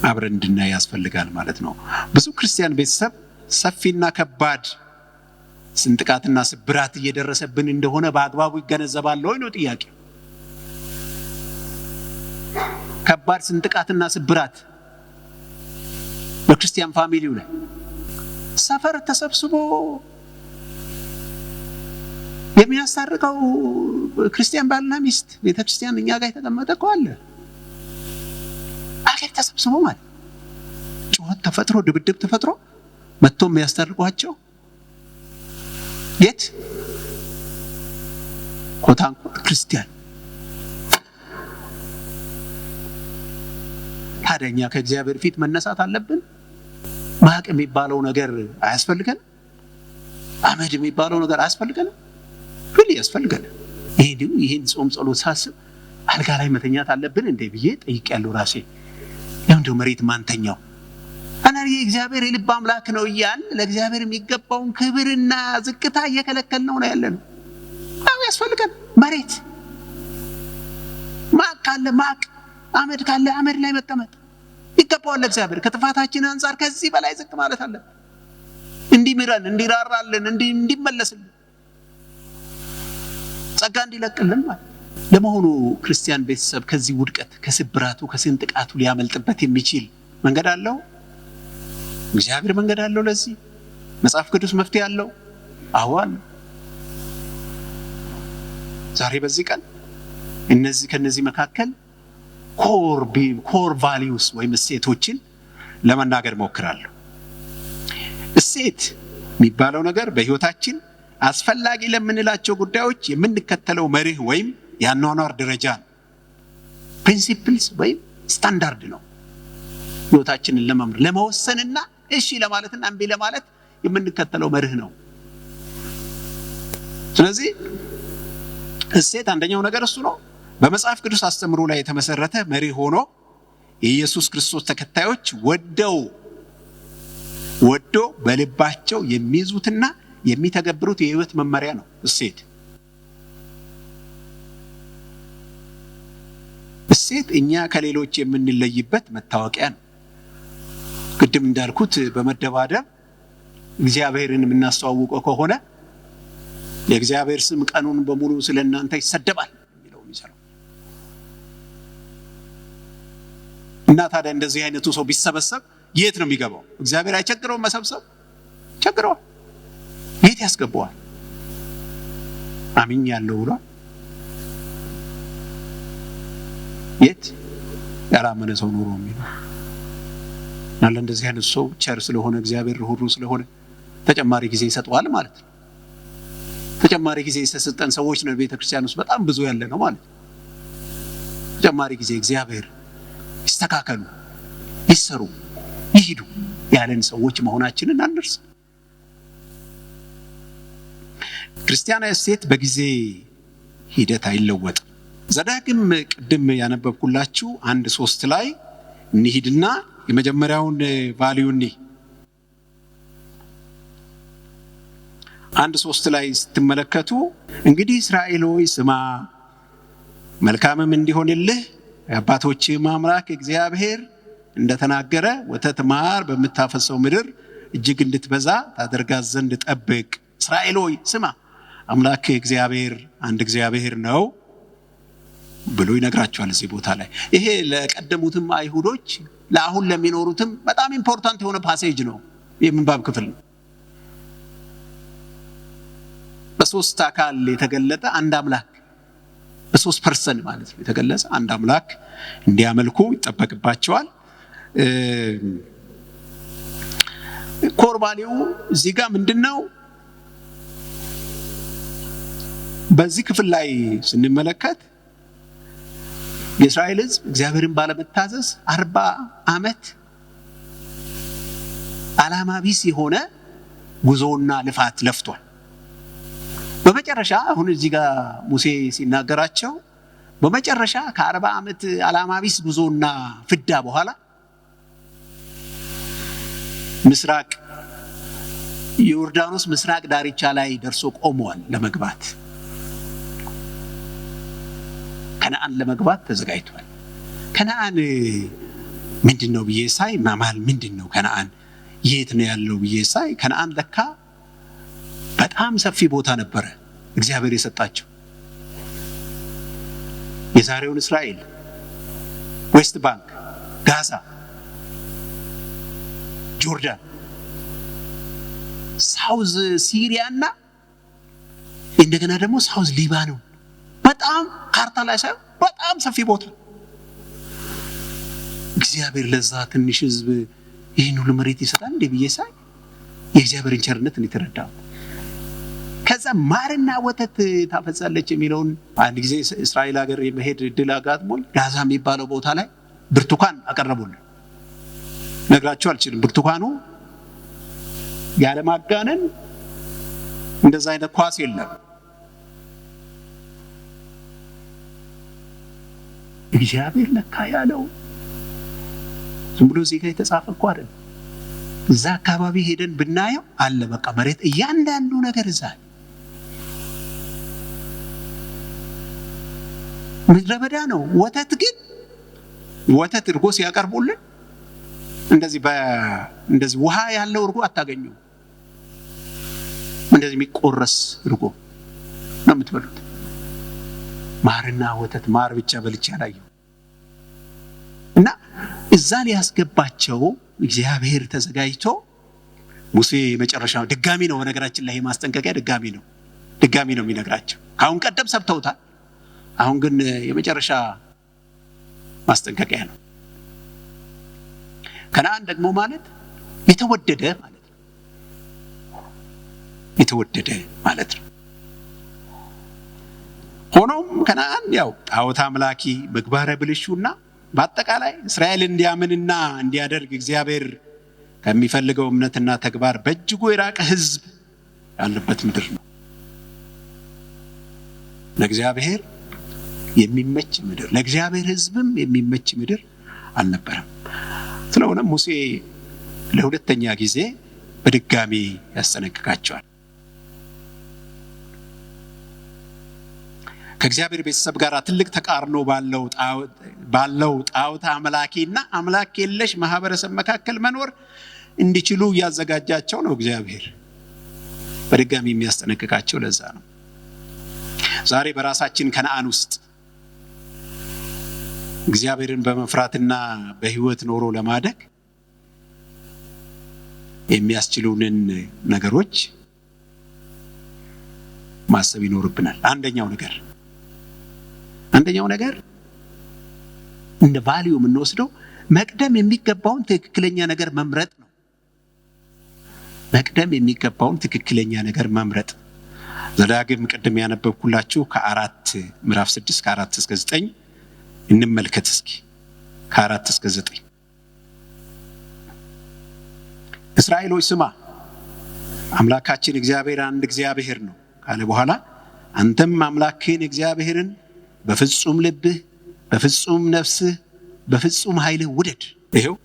አብረን እንድናይ ያስፈልጋል ማለት ነው። ብዙ ክርስቲያን ቤተሰብ ሰፊና ከባድ ስንጥቃትና ስብራት እየደረሰብን እንደሆነ በአግባቡ ይገነዘባል ወይ ነው ጥያቄ። ከባድ ስንጥቃትና ስብራት በክርስቲያን ፋሚሊው ላይ ሰፈር ተሰብስቦ የሚያስታርቀው ክርስቲያን ባልና ሚስት ቤተክርስቲያን እኛ ጋር የተቀመጠ እኮ አለ። አገር ተሰብስቦ ማለት ጩኸት ተፈጥሮ ድብድብ ተፈጥሮ መጥቶ የሚያስታርቋቸው የት ኮታንኮት ክርስቲያን። ታዲያ ከእግዚአብሔር ፊት መነሳት አለብን። ማቅ የሚባለው ነገር አያስፈልገን? አመድ የሚባለው ነገር አያስፈልገን? ሁሉ ያስፈልገን። ይሄን ጾም ጸሎት ሳስብ አልጋ ላይ መተኛት አለብን እንዴ ብዬ ጠይቄያለሁ ራሴ። ለምንድነው መሬት ማንተኛው? አናሪ እግዚአብሔር የልብ አምላክ ነው እያል ለእግዚአብሔር የሚገባውን ክብርና ዝቅታ እየከለከልነው ነው ያለነው። አዎ ያስፈልገን መሬት። ማቅ ካለ ማቅ፣ አመድ ካለ አመድ ላይ መቀመጥ ይገባዋል ለእግዚአብሔር። ከጥፋታችን አንፃር ከዚህ በላይ ዝቅ ማለት አለብን። እንዲምረን፣ እንዲራራልን፣ እንዲመለስልን፣ ጸጋ እንዲለቅልን ማለት። ለመሆኑ ክርስቲያን ቤተሰብ ከዚህ ውድቀት ከስብራቱ ከስንጥቃቱ ሊያመልጥበት የሚችል መንገድ አለው? እግዚአብሔር መንገድ አለው ለዚህ? መጽሐፍ ቅዱስ መፍትሄ አለው? አዎ አለው። ዛሬ በዚህ ቀን ከነዚህ መካከል ኮር ቫሊዩስ ወይም እሴቶችን ለመናገር ሞክራለሁ። እሴት የሚባለው ነገር በህይወታችን አስፈላጊ ለምንላቸው ጉዳዮች የምንከተለው መርህ ወይም የአኗኗር ደረጃ ነው። ፕሪንሲፕልስ ወይም ስታንዳርድ ነው። ህይወታችንን ለመምራት ለመወሰንና እሺ ለማለትና እምቢ ለማለት የምንከተለው መርህ ነው። ስለዚህ እሴት አንደኛው ነገር እሱ ነው። በመጽሐፍ ቅዱስ አስተምሮ ላይ የተመሰረተ መርህ ሆኖ የኢየሱስ ክርስቶስ ተከታዮች ወዶ በልባቸው የሚይዙትና የሚተገብሩት የህይወት መመሪያ ነው እሴት። እሴት እኛ ከሌሎች የምንለይበት መታወቂያ ነው። ቅድም እንዳልኩት በመደባደብ እግዚአብሔርን የምናስተዋውቀው ከሆነ የእግዚአብሔር ስም ቀኑን በሙሉ ስለእናንተ ይሰደባል የሚለው የሚሰራው እና ታዲያ እንደዚህ አይነቱ ሰው ቢሰበሰብ የት ነው የሚገባው? እግዚአብሔር አይቸግረውም መሰብሰብ? ቸግረዋል። የት ያስገባዋል? አምኛለሁ ብሏል። የት ያላመነ ሰው ኖሮ የሚለው እና ለእንደዚህ አይነት ሰው ቸር ስለሆነ እግዚአብሔር ርኅሩህ ስለሆነ ተጨማሪ ጊዜ ይሰጠዋል ማለት ነው። ተጨማሪ ጊዜ የተሰጠን ሰዎች ነው ቤተክርስቲያን ውስጥ በጣም ብዙ ያለ ነው ማለት ነው። ተጨማሪ ጊዜ እግዚአብሔር ይስተካከሉ፣ ይሰሩ፣ ይሂዱ ያለን ሰዎች መሆናችንን አንርሳ። ክርስቲያናዊ እሴት በጊዜ ሂደት አይለወጥም። ዘዳግም ቅድም ያነበብኩላችሁ 1:3 ላይ እንሂድና የመጀመሪያውን ቫልዩኒ 1:3 ላይ ስትመለከቱ እንግዲህ እስራኤል ሆይ ስማ፣ መልካምም እንዲሆንልህ የአባቶችህ አምላክ እግዚአብሔር እንደተናገረ ወተት ማር በምታፈሰው ምድር እጅግ እንድትበዛ ታደርጋት ዘንድ ጠብቅ። እስራኤል ሆይ ስማ፣ አምላክ እግዚአብሔር አንድ እግዚአብሔር ነው ብሎ ይነግራቸዋል እዚህ ቦታ ላይ። ይሄ ለቀደሙትም አይሁዶች ለአሁን ለሚኖሩትም በጣም ኢምፖርታንት የሆነ ፓሴጅ ነው፣ የምንባብ ክፍል ነው። በሶስት አካል የተገለጠ አንድ አምላክ፣ በሶስት ፐርሰን ማለት ነው የተገለጸ አንድ አምላክ እንዲያመልኩ ይጠበቅባቸዋል። ኮርባኒው እዚህ ጋር ምንድነው? በዚህ ክፍል ላይ ስንመለከት የእስራኤል ሕዝብ እግዚአብሔርን ባለመታዘዝ 40 ዓመት ዓላማ ቢስ የሆነ ጉዞና ልፋት ለፍቷል። በመጨረሻ አሁን እዚህ ጋር ሙሴ ሲናገራቸው በመጨረሻ ከ40 ዓመት ዓላማ ቢስ ጉዞና ፍዳ በኋላ ምስራቅ ዮርዳኖስ ምስራቅ ዳርቻ ላይ ደርሶ ቆመዋል ለመግባት። ከነዓን ለመግባት ተዘጋጅቷል። ከነዓን ምንድነው ብዬ ሳይ ማማል ምንድነው ከነዓን የት ነው ያለው ብዬ ሳይ ከነዓን ለካ በጣም ሰፊ ቦታ ነበረ እግዚአብሔር የሰጣቸው። የዛሬውን እስራኤል፣ ዌስት ባንክ፣ ጋዛ፣ ጆርዳን፣ ሳውዝ ሲሪያ እና እንደገና ደግሞ ሳውዝ ሊባኖን በጣም ካርታ ላይ ሳይሆን በጣም ሰፊ ቦታ። እግዚአብሔር ለዛ ትንሽ ህዝብ ይህን ሁሉ መሬት ይሰጣል እንዴ ብዬ ሳይ የእግዚአብሔርን ቸርነት እንተረዳው። ከዛ ማርና ወተት ታፈሳለች የሚለውን አንድ ጊዜ እስራኤል ሀገር የመሄድ እድል አጋጥሞኝ ጋዛ የሚባለው ቦታ ላይ ብርቱካን አቀረቡልን። ነግራችሁ አልችልም። ብርቱካኑ ያለማጋነን እንደዛ አይነት ኳስ የለም። እግዚአብሔር ለካ ያለው ዝም ብሎ እዚህ ጋር የተጻፈ እኮ አይደለም። እዛ አካባቢ ሄደን ብናየው አለ በቃ መሬት እያንዳንዱ ነገር እዛ ምድረ በዳ ነው። ወተት ግን ወተት እርጎ ሲያቀርቡልን እንደዚህ ውሃ ያለው እርጎ አታገኙ። እንደዚህ የሚቆረስ እርጎ ነው የምትበሉት። ማርና ወተት ማር ብቻ በልቼ አላየሁ። እና እዛ ሊያስገባቸው እግዚአብሔር ተዘጋጅቶ ሙሴ መጨረሻው ድጋሚ ነው። በነገራችን ላይ ማስጠንቀቂያ ድጋሚ ነው የሚነግራቸው። ካሁን ቀደም ሰብተውታል። አሁን ግን የመጨረሻ ማስጠንቀቂያ ነው። ከነዓን ደግሞ ማለት የተወደደ ማለት ነው። የተወደደ ማለት ነው። ሆኖም ከነዓን ያው ጣዖት አምላኪ ምግባረ ብልሹና በአጠቃላይ እስራኤል እንዲያምንና እንዲያደርግ እግዚአብሔር ከሚፈልገው እምነትና ተግባር በእጅጉ የራቀ ሕዝብ ያለበት ምድር ነው። ለእግዚአብሔር የሚመች ምድር፣ ለእግዚአብሔር ሕዝብም የሚመች ምድር አልነበረም። ስለሆነ ሙሴ ለሁለተኛ ጊዜ በድጋሚ ያስጠነቅቃቸዋል። ከእግዚአብሔር ቤተሰብ ጋር ትልቅ ተቃርኖ ባለው ጣዖት አምላኪና አምላክ የለሽ ማህበረሰብ መካከል መኖር እንዲችሉ እያዘጋጃቸው ነው። እግዚአብሔር በድጋሚ የሚያስጠነቅቃቸው ለዛ ነው። ዛሬ በራሳችን ከነዓን ውስጥ እግዚአብሔርን በመፍራትና በህይወት ኖሮ ለማደግ የሚያስችሉንን ነገሮች ማሰብ ይኖርብናል። አንደኛው ነገር እንደ ቫልዩ የምንወስደው መቅደም የሚገባውን ትክክለኛ ነገር መምረጥ ነው። መቅደም የሚገባውን ትክክለኛ ነገር መምረጥ። ዘዳግም ቅድም ያነበብኩላችሁ ምዕራፍ 6 ከ4 እስከ 9 እንመልከት እስኪ። ከ4 እስከ 9 እስራኤል ሆይ ስማ፣ አምላካችን እግዚአብሔር አንድ እግዚአብሔር ነው ካለ በኋላ አንተም አምላክህን እግዚአብሔርን በፍጹም ልብህ፣ በፍጹም ነፍስህ፣ በፍጹም ኃይልህ ውደድ። ይሄው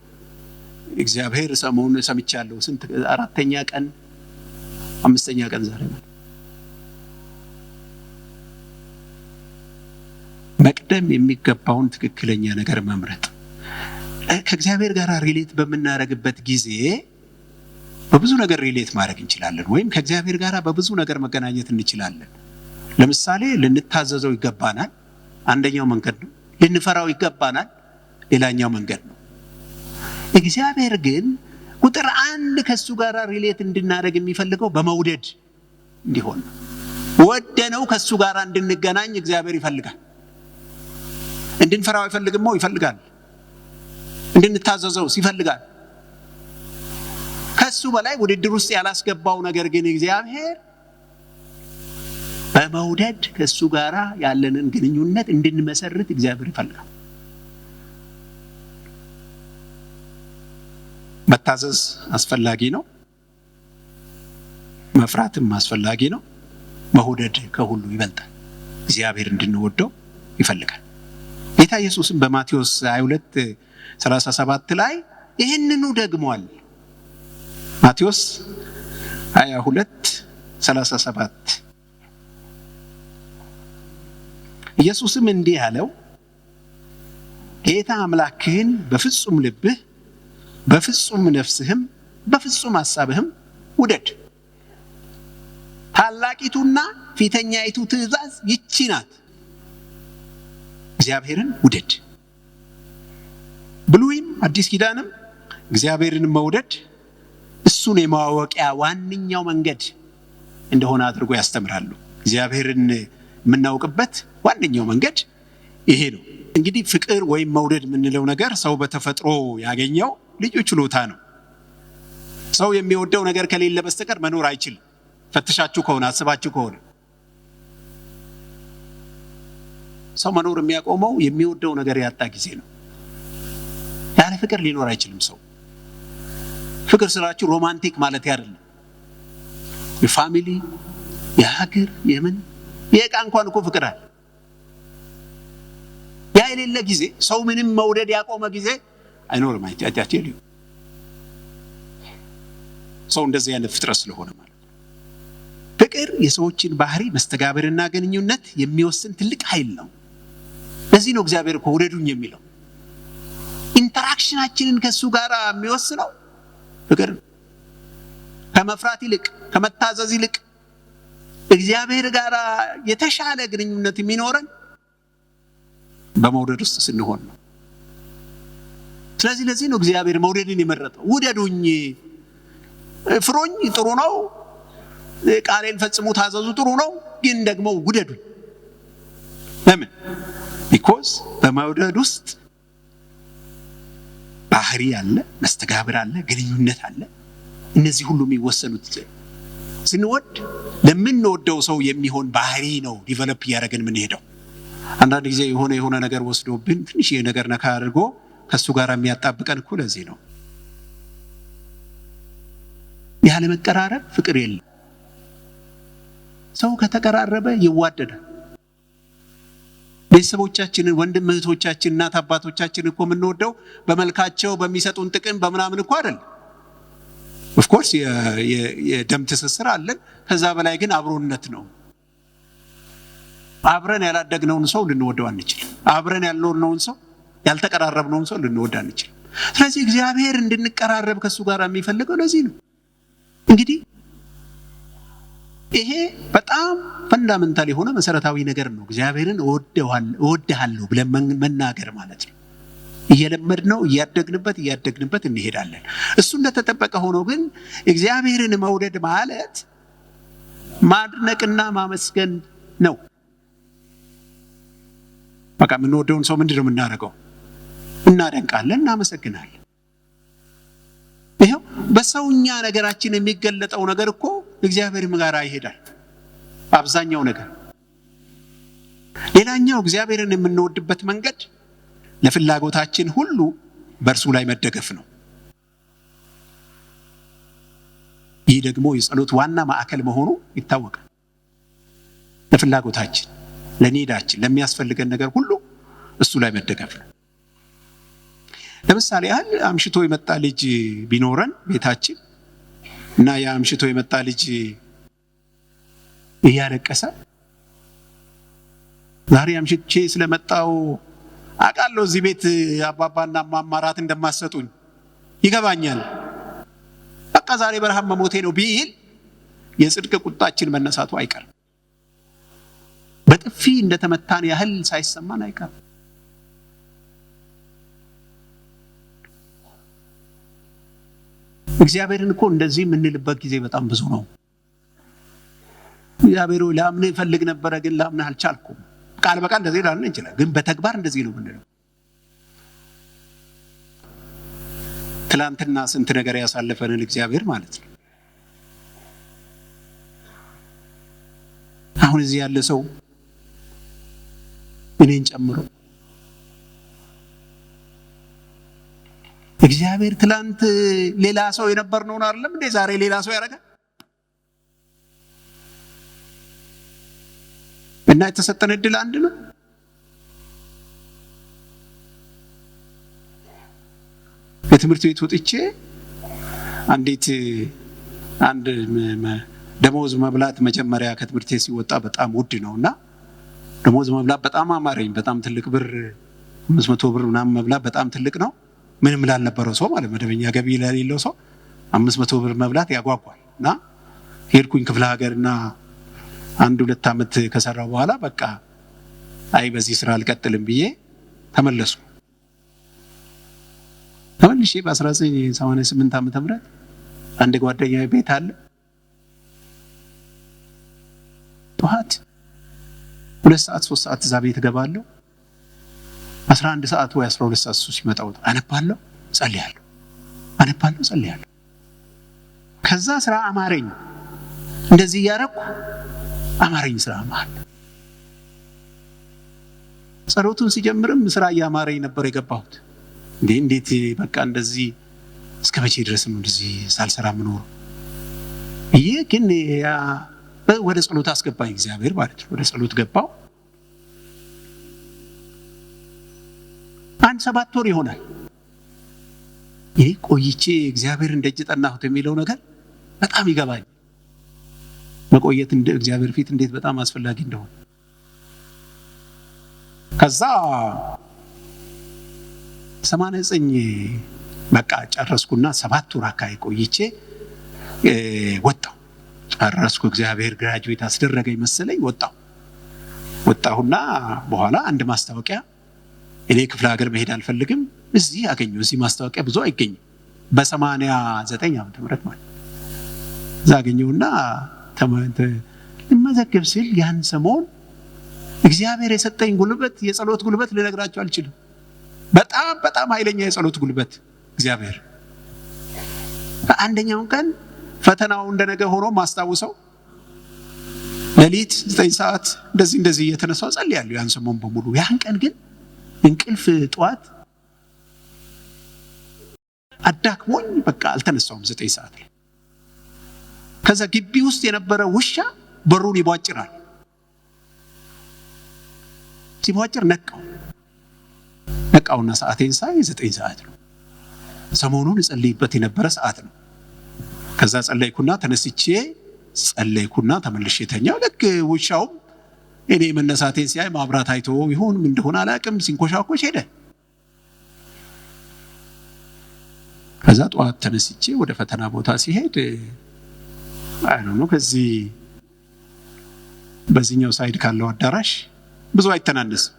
እግዚአብሔር ሰሞኑን ሰምቻለሁ። ስንት 4ኛ ቀን 5ኛ ቀን ዛሬ ነው። መቅደም የሚገባውን ትክክለኛ ነገር መምረጥ። ከእግዚአብሔር ጋር ሪሌት በምናደርግበት ጊዜ በብዙ ነገር ሪሌት ማድረግ እንችላለን፣ ወይም ከእግዚአብሔር ጋር በብዙ ነገር መገናኘት እንችላለን። ለምሳሌ ልንታዘዘው ይገባናል፣ አንደኛው መንገድ ነው። ልንፈራው ይገባናል፣ ሌላኛው መንገድ ነው። እግዚአብሔር ግን ቁጥር 1 ከሱ ጋር ሪሌት እንድናደርግ የሚፈልገው በመውደድ እንዲሆን ነው። ወደነው ከሱ ጋር እንድንገናኝ እግዚአብሔር ይፈልጋል። እንድንፈራው አይፈልግም? ይፈልጋል። እንድንታዘዘው ይፈልጋል። ከሱ በላይ ውድድር ውስጥ ያላስገባው ነገር ግን እግዚአብሔር በመውደድ ከሱ ጋር ያለንን ግንኙነት እንድንመሰርት እግዚአብሔር ይፈልጋል። መታዘዝ አስፈላጊ ነው። መፍራትም አስፈላጊ ነው። መውደድ ከሁሉ ይበልጣል። እግዚአብሔር እንድንወደው ይፈልጋል። ጌታ ኢየሱስም በማቴዎስ 22:37 ላይ ይህንኑ ደግሟል። ማቴዎስ 22:37 ኢየሱስም እንዲህ አለው፣ ጌታ አምላክህን በፍጹም ልብህ፣ በፍጹም ነፍስህም፣ በፍጹም ሐሳብህም ውደድ። ታላቂቱና ፊተኛይቱ ትእዛዝ ይቺ ናት፣ እግዚአብሔርን ውደድ። ብሉይም አዲስ ኪዳንም እግዚአብሔርን መውደድ እሱን የማወቂያ ዋነኛው መንገድ እንደሆነ አድርጎ ያስተምራሉ። እግዚአብሔርን የምናውቅበት ዋነኛው መንገድ ይሄ ነው። እንግዲህ ፍቅር ወይም መውደድ የምንለው ነገር ሰው በተፈጥሮ ያገኘው ልዩ ችሎታ ነው። ሰው የሚወደው ነገር ከሌለ በስተቀር መኖር አይችልም። ፈትሻችሁ ከሆነ አስባችሁ ከሆነ ሰው መኖር የሚያቆመው የሚወደው ነገር ያጣ ጊዜ ነው። ያለ ፍቅር ሊኖር አይችልም ሰው። ፍቅር ስራችሁ ሮማንቲክ ማለት አይደለም። የፋሚሊ፣ የሀገር፣ የምን የዕቃ እንኳን እኮ ፍቅር አለ። ያ የሌለ ጊዜ ሰው ምንም መውደድ ያቆመ ጊዜ አይኖርም። አይታያችሁ ሰው እንደዚህ አይነት ፍጥረት ስለሆነ ማለት ነው። ፍቅር የሰዎችን ባህሪ መስተጋብርና ግንኙነት የሚወስን ትልቅ ኃይል ነው። ለዚህ ነው እግዚአብሔር እኮ ውደዱኝ የሚለው። ኢንተራክሽናችንን ከሱ ጋር የሚወስነው ፍቅር ነው። ከመፍራት ይልቅ ከመታዘዝ ይልቅ እግዚአብሔር ጋር የተሻለ ግንኙነት የሚኖረን በመውደድ ውስጥ ስንሆን ነው። ስለዚህ ለዚህ ነው እግዚአብሔር መውደድን የመረጠው። ውደዱኝ፣ ፍሩኝ ጥሩ ነው፣ ቃሌን ፈጽሙ ታዘዙ ጥሩ ነው፣ ግን ደግሞ ውደዱኝ። ለምን? ቢኮዝ በመውደድ ውስጥ ባህሪ አለ፣ መስተጋብር አለ፣ ግንኙነት አለ። እነዚህ ሁሉ የሚወሰኑት ስንወድ ለምንወደው ሰው የሚሆን ባህሪ ነው ዲቨሎፕ እያደረግን የምንሄደው። አንዳንድ ጊዜ የሆነ ነገር ወስዶብን ትንሽ ነገር ነካ አድርጎ ከሱ ጋር የሚያጣብቀን እኮ ለዚህ ነው። ያለ መቀራረብ ፍቅር የለም። ሰው ከተቀራረበ ይዋደዳል። ቤተሰቦቻችንን፣ ወንድም እህቶቻችን፣ እናት አባቶቻችን እኮ የምንወደው በመልካቸው በሚሰጡን ጥቅም በምናምን እኮ አይደለም። ኦፍ ኮርስ የደም ትስስር አለን። ከዛ በላይ ግን አብሮነት ነው። አብረን ያላደግነውን ሰው ልንወደው አንችልም። አብረን ያልኖርነውን ሰው፣ ያልተቀራረብነውን ሰው ልንወድ አንችልም። ስለዚህ እግዚአብሔር እንድንቀራረብ ከሱ ጋር የሚፈልገው ለዚህ ነው። እንግዲህ ይሄ በጣም ፈንዳመንታል የሆነ መሰረታዊ ነገር ነው። እግዚአብሔርን እወድሃለሁ ብለን መናገር ማለት ነው። እየለመድነው እያደግንበት እንሄዳለን። እሱ እንደተጠበቀ ሆኖ ግን እግዚአብሔርን መውደድ ማለት ማድነቅና ማመስገን ነው። በቃ የምንወደውን ሰው ምንድን ነው የምናደርገው? እናደንቃለን፣ እናመሰግናለን። ይኸው በሰውኛ ነገራችን የሚገለጠው ነገር እኮ እግዚአብሔርም ጋር ይሄዳል አብዛኛው ነገር። ሌላኛው እግዚአብሔርን የምንወድበት መንገድ ለፍላጎታችን ሁሉ በእርሱ ላይ መደገፍ ነው። ይህ ደግሞ የጸሎት ዋና ማዕከል መሆኑ ይታወቃል። ለፍላጎታችን፣ ለኒዳችን፣ ለሚያስፈልገን ነገር ሁሉ እሱ ላይ መደገፍ ነው። ለምሳሌ ያህል አምሽቶ የመጣ ልጅ ቢኖረን ቤታችን እና ያ አምሽቶ የመጣ ልጅ እያለቀሰ ዛሬ አምሽቼ ስለመጣው አውቃለሁ እዚህ ቤት አባባና ማማራት እንደማሰጡኝ ይገባኛል፣ በቃ ዛሬ በረሃብ መሞቴ ነው ቢል የጽድቅ ቁጣችን መነሳቱ አይቀርም። በጥፊ እንደተመታን ያህል ሳይሰማን አይቀርም። እግዚአብሔርን እኮ እንደዚህ የምንልበት ጊዜ በጣም ብዙ ነው። እግዚአብሔር ላምንህ እፈልግ ነበረ ግን ላምንህ አልቻልኩም። ቃል በቃል እንደዚህ ላልን እንችላለን፣ ግን በተግባር እንደዚህ ነው የምንለው። ትላንትና ስንት ነገር ያሳለፈንን እግዚአብሔር ማለት ነው። አሁን እዚህ ያለ ሰው እኔን ጨምሮ እግዚአብሔር ትላንት ሌላ ሰው የነበርነውን አይደለም እንዴ ዛሬ ሌላ ሰው ያደርጋል? እና የተሰጠን እድል አንድ ነው። ከትምህርት ቤት ወጥቼ አንድ ደሞዝ መብላት መጀመሪያ ከትምህርት ቤት ሲወጣ በጣም ውድ ነውና ደሞዝ መብላት በጣም አማረኝ። በጣም ትልቅ ብር 500 ብር ምናምን መብላት በጣም ትልቅ ነው። ምንም ላልነበረው ሰው ማለት መደበኛ ገቢ ለሌለው ሰው 500 ብር መብላት ያጓጓል። እና ሄድኩኝ ክፍለ ሀገርና 1-2 ዓመት ከሰራው በኋላ በቃ አይ በዚህ ስራ አልቀጥልም ብዬ ተመለስኩ። ተመልሼ በ1988 ዓመተ ምህረት አንድ ጓደኛዬ ቤት አለ። ጠዋት 2 ሰዓት 3 ሰዓት እዛ ቤት እገባለሁ። 11 ሰዓት ወይ 12 ሰዓት እሱ ሲመጣ አነባለሁ፣ ጸልያለሁ፣ አነባለሁ፣ ጸልያለሁ። ከዛ ስራ አማረኝ። እንደዚህ እያደረኩ አማረኝ ስራ ማለት ጸሎቱን ሲጀምርም ስራ እያማረኝ ነበር የገባሁት። እንዴት በቃ እንደዚህ እስከ መቼ ድረስ ነው እንደዚህ ሳልሰራ ምኖር? ይሄ ግን ወደ ጸሎት አስገባኝ እግዚአብሔር ማለት ነው። ወደ ጸሎት ገባው። 7 ወር ይሆናል። ይሄ ቆይቼ እግዚአብሔር እንደጅ ጠናሁት የሚለው ነገር በጣም ይገባኝ። መቆየት እንደ እግዚአብሔር ፊት እንዴት በጣም አስፈላጊ እንደሆነ። ከዛ 89 በቃ ጨረስኩና 7 ወር አካባቢ ቆይቼ ወጣሁ። ጨረስኩ። እግዚአብሔር ግራጁዌት አስደረገኝ መሰለኝ። ወጣሁና በኋላ አንድ ማስታወቂያ እኔ ክፍለ ሀገር መሄድ አልፈልግም እዚህ አገኘሁ። እዚህ ማስታወቂያ ብዙ አይገኝም። በ89 ዓመተ ምህረት ማለት እዛ አገኘሁና ልመዘገብ ስል ያን ሰሞን እግዚአብሔር የሰጠኝ ጉልበት የጸሎት ጉልበት ልነግራቸው አልችልም። በጣም በጣም ኃይለኛ የጸሎት ጉልበት እግዚአብሔር። አንደኛውን ቀን ፈተናው እንደነገ ሆኖ ማስታውሰው ሌሊት 9 ሰዓት እንደዚህ እየተነሳው ጸልያለሁ ያን ሰሞን በሙሉ። ያን ቀን ግን እንቅልፍ ጠዋት አዳክሞኝ በቃ አልተነሳውም 9 ሰዓት ላይ። ከዛ ግቢ ውስጥ የነበረ ውሻ በሩን ይቧጭራል። ሲቧጭር ነቃውና ሰዓቴን ሳይ 9 ሰዓት ነው። ሰሞኑን እጸልይበት የነበረ ሰዓት ነው። ከዛ ጸለይኩና ተነስቼ ጸለይኩና ተመልሼ ተኛው። ልክ ውሻውም እኔ መነሳቴን ሲያይ ማብራት አይቶ ይሁን ምን እንደሆነ አላውቅም ሲንኮሻኮሽ ሄደ። ከዛ ጠዋት ተነስቼ ወደ ፈተና ቦታ ሲሄድ ከዚህ በዚህኛው ሳይድ ካለው አዳራሽ ብዙ አይተናነስም።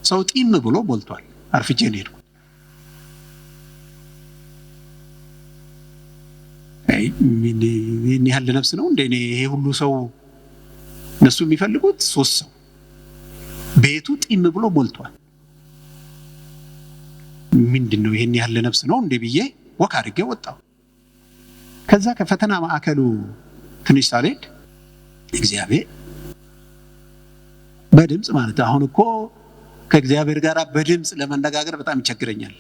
ሰው ጢም ብሎ ሞልቷል። አርፍጄ ነው ሄድኩት። ምን ያህል ነፍስ ነው እንደ እኔ ይሄ ሁሉ ሰው? እነሱ የሚፈልጉት 3 ሰው። ቤቱ ጢም ብሎ ሞልቷል። ምንድነው ይሄን ያህል ነፍስ ነው እንደ ብዬ ወክ አድርጌ ወጣሁ። ከዛ ከፈተና ማዕከሉ ትንሽ ሳልሄድ እግዚአብሔር በድምጽ ማለት አሁን እኮ ከእግዚአብሔር ጋር በድምጽ ለመነጋገር በጣም ይቸግረኛል።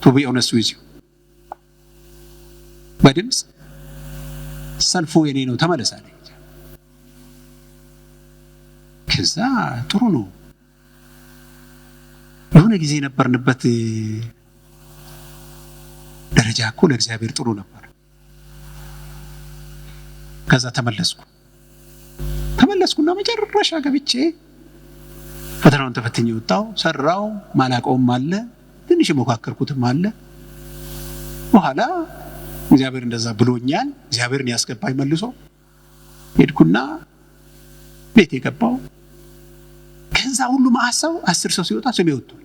ቱ ቢ ኦነስት ዊዝ ዩ በድምጽ ሰልፉ የኔ ነው ተመለስ አለኝ። ከዛ ጥሩ ነው። የሆነ ጊዜ ነበርንበት ደረጃ እኮ ለእግዚአብሔር ጥሩ ነበር። ከዛ ተመለስኩና መጨረሻ ገብቼ ፈተናውን ተፈትኜ ወጣሁ። ሰራው ማላቀውም አለ ትንሽ ሞካከርኩትም አለ። በኋላ እግዚአብሔር እንደዛ ብሎኛል። እግዚአብሔርን ያስገባኝ መልሶ ሄድኩና ቤት የገባው። ከዛ ሁሉ ማሰው 10 ሰው ሲወጣ ስሜ ወጥቷል።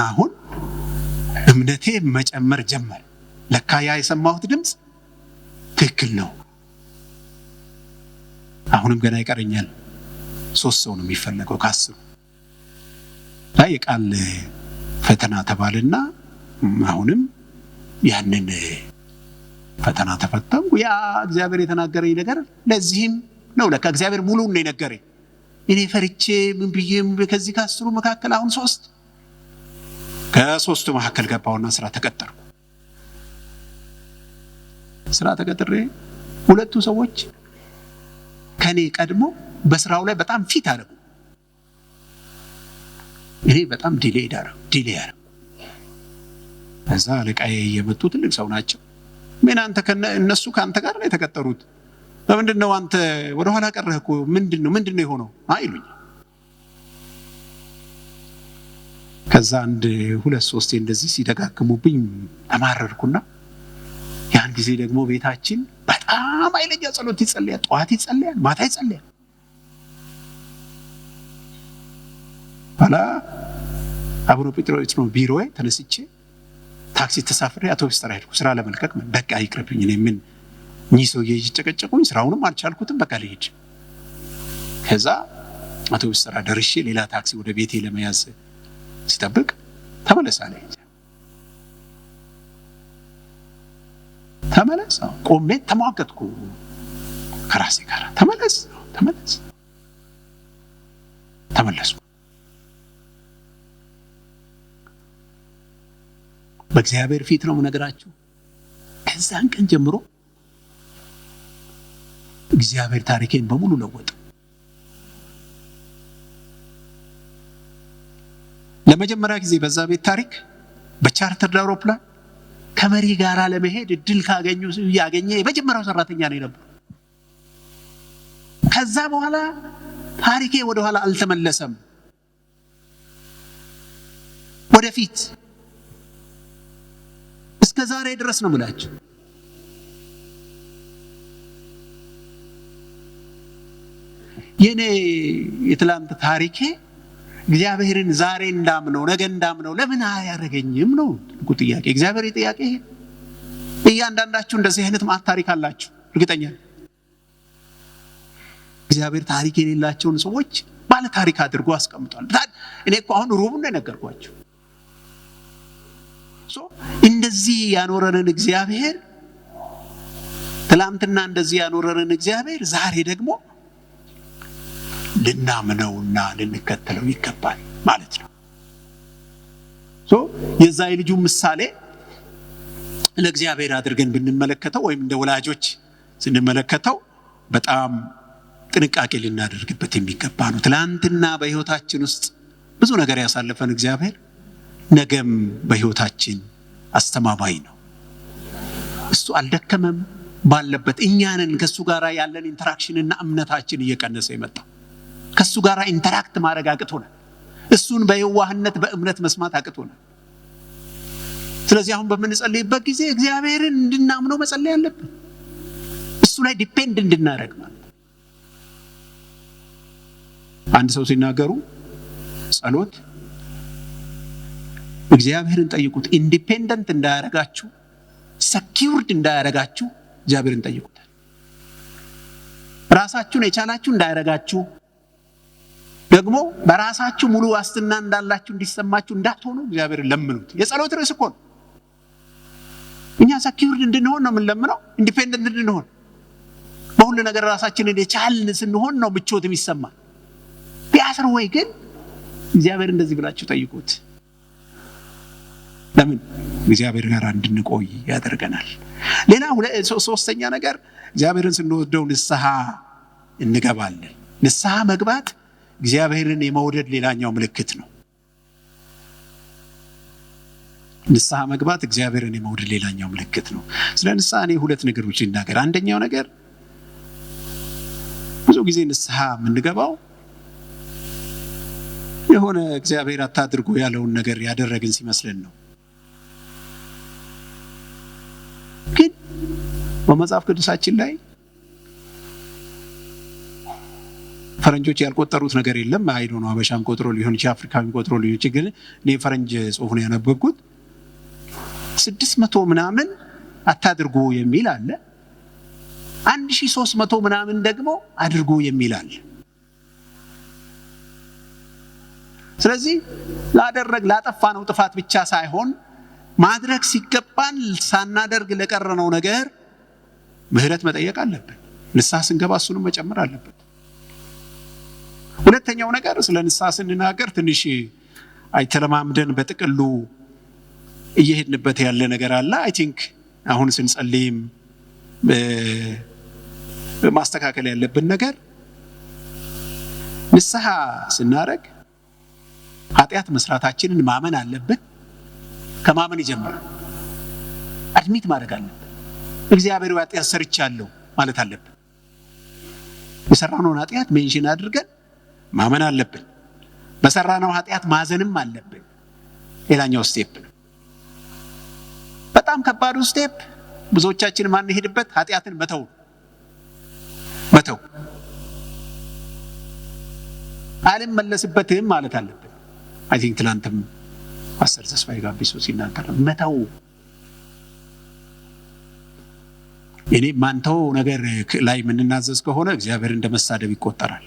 አሁን እምነቴ መጨመር ጀመረ። ለካ ያ የሰማሁት ድምፅ ትክክል ነው። አሁንም ገና ይቀረኛል። 3 ሰው ነው የሚፈለገው ከ10 ላይ የቃል ፈተና ተባለና አሁንም ያንን ፈተና ተፈተንኩ። ያ እግዚአብሔር የተናገረኝ ነገር ለዚህም ነው። ለካ እግዚአብሔር ሙሉውን ነው የነገረኝ። እኔ ፈርቼ ምን ብዬም ከዚህ ከ10 መካከል አሁን 3 ከ3ቱ መካከል ገባውና ስራ ተቀጠርኩ። ስራ ተቀጥሬ 2ቱ ሰዎች ከኔ ቀድሞ በስራው ላይ በጣም ፊት አደረጉ። እኔ በጣም ዲሌይ አደረጉ። ከዛ አለቃዬ የመጡ ትልቅ ሰው ናቸው። ምን አንተ እነሱ ካንተ ጋር ነው የተቀጠሩት፣ ለምንድነው አንተ ወደ ኋላ ቀረህ እኮ ምንድነው የሆነው አይሉኝ። ከዛ 1-2-3 እንደዚህ ሲደጋግሙብኝ ተማረርኩና ያን ጊዜ ደግሞ ቤታችን በጣም ኃይለኛ ጸሎት ይጸልያል። ጠዋት ይጸልያል፣ ማታ ይጸልያል። ባላ አቡነ ጴጥሮስ ነው ቢሮዬ። ተነስቼ ታክሲ ተሳፍሬ አውቶቡስ ተራ ሄድኩ ስራ ለመልቀቅ። በቃ ይቅርብኝ፣ እኔ ምን እኚህ ሰውዬ እየጨቀጨቁኝ ስራውንም አልቻልኩትም፣ በቃ ልሂድ። ከዛ አውቶቡስ ተራ ደርሼ ሌላ ታክሲ ወደ ቤቴ ለመያዝ ሲጠብቅ ተመለስ አለኝ። ተመለስ ቆሜ ተሟገትኩ ከራሴ ጋር። ተመለስኩ። በእግዚአብሔር ፊት ነው የምነግራችሁ። ከዛን ቀን ጀምሮ እግዚአብሔር ታሪኬን በሙሉ ለወጠ። ለመጀመሪያ ጊዜ በዛ ቤት ታሪክ በቻርተር አውሮፕላን ከመሪ ጋር ለመሄድ እድል ያገኘ የመጀመሪያው ሰራተኛ ነው የነበረው። ከዛ በኋላ ታሪኬ ወደ ኋላ አልተመለሰም፣ ወደፊት እስከ ዛሬ ድረስ ነው የምላችሁ። የኔ የትላንት ታሪኬ እግዚአብሔርን ዛሬ እንዳምነው ነገ እንዳምነው ለምን አያደርገኝም ነው ጥያቄ። እግዚአብሔር ጥያቄ ይሄ። እያንዳንዳችሁ እንደዚህ አይነት ማት ታሪክ አላችሁ እርግጠኛ ነኝ። እግዚአብሔር ታሪክ የሌላቸውን ሰዎች ባለ ታሪክ አድርጎ አስቀምጧል። እኔ እኮ አሁን ሩቡን ነው የነገርኳችሁ። እንደዚህ ያኖረንን እግዚአብሔር፣ ትላንትና እንደዚህ ያኖረንን እግዚአብሔር ዛሬ ደግሞ ልናምነውና ልንከተለው ይገባል ማለት ነው። የዛ የልጁ ምሳሌ ለእግዚአብሔር አድርገን ብንመለከተው ወይም እንደ ወላጆች ስንመለከተው በጣም ጥንቃቄ ልናደርግበት የሚገባ ነው። ትላንትና በህይወታችን ውስጥ ብዙ ነገር ያሳለፈን እግዚአብሔር ነገም በህይወታችን አስተማማኝ ነው። እሱ አልደከመም ባለበት። እኛንን ከሱ ጋር ያለን ኢንተራክሽንና እምነታችን እየቀነሰ የመጣው ከሱ ጋር ኢንተራክት ማድረግ አቅቶናል። እሱን በየዋህነት በእምነት መስማት አቅቶናል። ስለዚህ አሁን በምንጸልይበት ጊዜ እግዚአብሔርን እንድናምነው መጸለይ አለብን። እሱ ላይ ዲፔንድ እንድናደርግ ማለት። አንድ ሰው ሲናገሩ ጸሎት እግዚአብሔርን ጠይቁት፣ ኢንዲፔንደንት እንዳያረጋችሁ፣ ሰኪውርድ እንዳያረጋችሁ እግዚአብሔርን ጠይቁት። ራሳችሁን የቻላችሁ እንዳያረጋችሁ፣ ደግሞ በራሳችሁ ሙሉ ዋስትና እንዳላችሁ እንዲሰማችሁ እንዳትሆኑ እግዚአብሔርን ለምኑት። የጸሎት ርዕስ እኮ ነው። እኛ ሰኪውርድ እንድንሆን ነው የምንለምነው፣ ኢንዲፔንደንት እንድንሆን። በሁሉ ነገር ራሳችንን የቻልን ስንሆን ነው ምቾት የሚሰማ። ቢያስር ወይ ግን እግዚአብሔር እንደዚህ ብላችሁ ጠይቁት። ለምን? እግዚአብሔር ጋር እንድንቆይ ያደርገናል። ሌላ ሶስተኛ ነገር እግዚአብሔርን ስንወደው ንስሐ እንገባለን። ንስሐ መግባት እግዚአብሔርን የመውደድ ሌላኛው ምልክት ነው። ንስሐ መግባት እግዚአብሔርን የመውደድ ሌላኛው ምልክት ነው። ስለ ንስሐ እኔ ሁለት ነገሮች ልናገር። አንደኛው ነገር ብዙ ጊዜ ንስሐ የምንገባው የሆነ እግዚአብሔር አታድርጉ ያለውን ነገር ያደረግን ሲመስለን ነው። ግን በመጽሐፍ ቅዱሳችን ላይ ፈረንጆች ያልቆጠሩት ነገር የለም። አይዶ ነው አበሻም ቆጥሮ ሊሆን ይችላል፣ አፍሪካም ቆጥሮ ሊሆን ይችላል። ግን እኔ ፈረንጅ ጽሑፍ ነው ያነበብኩት 600 ምናምን አታድርጉ የሚል አለ፣ 1300 ምናምን ደግሞ አድርጉ የሚል አለ። ስለዚህ ላጠፋነው ጥፋት ብቻ ሳይሆን ማድረግ ሲገባን ሳናደርግ ለቀረነው ነገር ምህረት መጠየቅ አለብን። ንስሐ ስንገባ እሱንም መጨመር አለብን። ሁለተኛው ነገር ስለ ንስሐ ስንናገር ትንሽ አይተለማምደን በጥቅሉ እየሄድንበት ያለ ነገር አለ። አይ ቲንክ አሁን ስንጸልይም ማስተካከል ያለብን ነገር ንስሐ ስናደርግ ኃጢአት መስራታችንን ማመን አለብን። ከማመን ይጀምራል። አድሚት ማድረግ አለብን። እግዚአብሔር ኃጢአት ሰርቻለሁ ማለት አለብን። የሰራነውን ኃጢአት ሜንሽን አድርገን ማመን አለብን። በሰራነው ኃጢአት ማዘንም አለብን። ሌላኛው ስቴፕ ነው። በጣም ከባዱ ስቴፕ ብዙዎቻችን ማንሄድበት ኃጢአትን መተው አልመለስበትም ማለት አለብን። አይ ቲንክ ትናንትም ፓስተር ተስፋዬ ጋቢሶ ሲናገር መተው እኔ ማንተው ነገር ላይ የምንናዘዝ ከሆነ እግዚአብሔር እንደመሳደብ ይቆጠራል።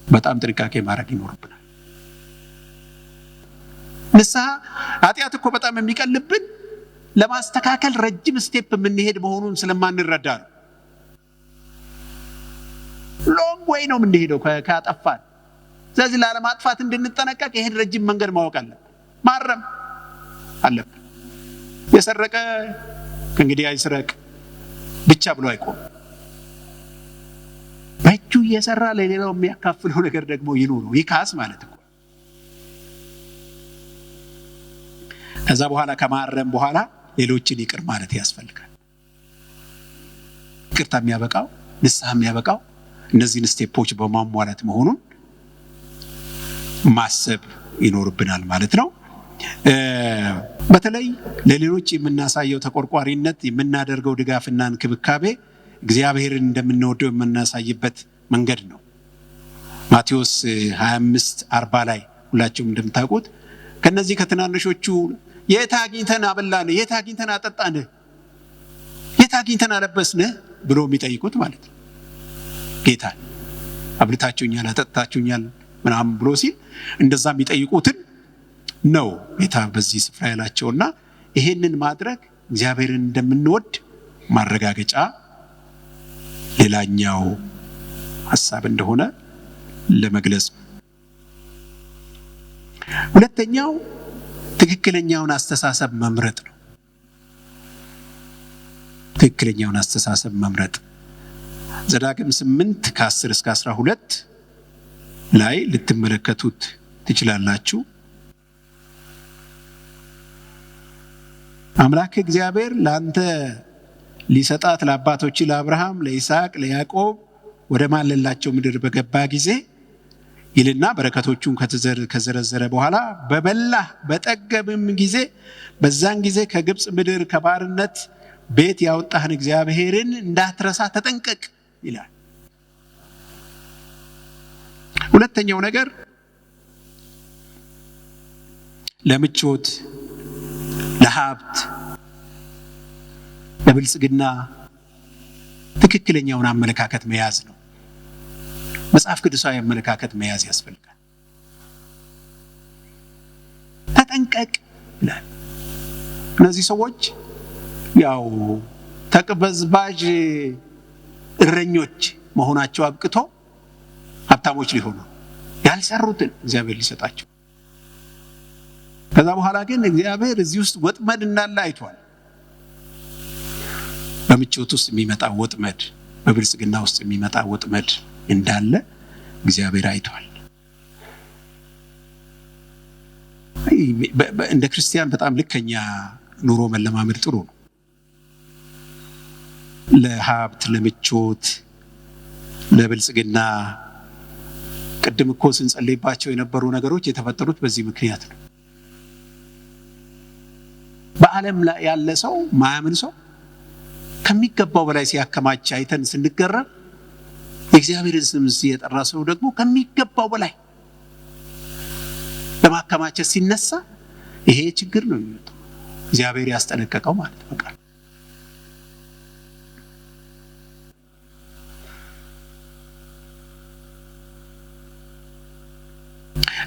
በጣም ጥንቃቄ ማድረግ ይኖርብናል። ንስሐ ኃጢአት እኮ በጣም የሚቀልብን ለማስተካከል ረጅም ስቴፕ የምንሄድ መሆኑን ስለማንረዳ ነው። ሎንግ ወይ ነው የምንሄደው ካጠፋን። ስለዚህ ላለማጥፋት እንድንጠነቀቅ ይሄን ረጅም መንገድ ማወቅ አለብን፣ ማረም አለብን። የሰረቀ ከእንግዲህ አይስረቅ ብቻ ብሎ አይቆም። በእጁ እየሰራ ለሌላው የሚያካፍለው ነገር ደግሞ ይኑሩ፣ ይካስ ማለት እኮ። ከዛ በኋላ ከማረም በኋላ ሌሎችን ይቅር ማለት ያስፈልጋል። ይቅርታ የሚያበቃው ንስሐ የሚያበቃው እነዚህን ስቴፖች በማሟላት መሆኑን ማሰብ ይኖርብናል ማለት ነው። በተለይ ለሌሎች የምናሳየው ተቆርቋሪነት፣ የምናደርገው ድጋፍና እንክብካቤ እግዚአብሔርን እንደምንወደው የምናሳይበት መንገድ ነው። ማቴዎስ 25:40 ላይ ሁላችሁም እንደምታውቁት ከነዚህ ከትናንሾቹ የት አግኝተን አበላን፣ የት አግኝተን አጠጣን፣ የት አግኝተን አለበስን ብሎ የሚጠይቁት ማለት ነው። ጌታ አብልታችሁኛል፣ አጠጣችሁኛል ምናምን ብሎ ሲል እንደዛ የሚጠይቁትን ነው ጌታ በዚህ ስፍራ ያላቸውና ይሄንን ማድረግ እግዚአብሔርን እንደምንወድ ማረጋገጫ ሌላኛው ሐሳብ እንደሆነ ለመግለጽ። ሁለተኛው ትክክለኛውን አስተሳሰብ መምረጥ ነው። ትክክለኛውን አስተሳሰብ መምረጥ ዘዳግም 8:10-12 ላይ ልትመለከቱት ትችላላችሁ። አምላክ እግዚአብሔር ላንተ ሊሰጣት ለአባቶች ለአብርሃም፣ ለይስሐቅ፣ ለያዕቆብ ወደ ማለላቸው ምድር በገባ ጊዜ ይልና በረከቶቹን ከዘረዘረ በኋላ በበላህ በጠገብም ጊዜ በዛን ጊዜ ከግብፅ ምድር ከባርነት ቤት ያወጣህን እግዚአብሔርን እንዳትረሳ ተጠንቀቅ ይላል። ሁለተኛው ነገር ለምቾት፣ ለሀብት፣ ለብልጽግና ትክክለኛውን አመለካከት መያዝ ነው። መጽሐፍ ቅዱሳዊ አመለካከት መያዝ ያስፈልጋል። ተጠንቀቅ ይላል። እነዚህ ሰዎች ያው ተቅበዝባዥ እረኞች መሆናቸው አብቅቶ ሀብታሞች ሊሆኑ ያልሰሩትን እግዚአብሔር ሊሰጣቸው። ከዛ በኋላ ግን እግዚአብሔር እዚህ ውስጥ ወጥመድ እንዳለ አይቷል። በምቾት ውስጥ የሚመጣ ወጥመድ፣ በብልጽግና ውስጥ የሚመጣ ወጥመድ እንዳለ እግዚአብሔር አይቷል። እንደ ክርስቲያን በጣም ልከኛ ኑሮ መለማመድ ጥሩ ነው። ለሀብት፣ ለምቾት፣ ለብልጽግና ቅድም እኮ ስንጸልይባቸው የነበሩ ነገሮች የተፈጠሩት በዚህ ምክንያት ነው። በዓለም ላይ ያለ ሰው ማያምን ሰው ከሚገባው በላይ ሲያከማች አይተን ስንገረም፣ የእግዚአብሔርን ስም የጠራ ሰው ደግሞ ከሚገባው በላይ ለማከማቸት ሲነሳ ይሄ ችግር ነው የሚመጣው። እግዚአብሔር ያስጠነቀቀው ማለት ነው።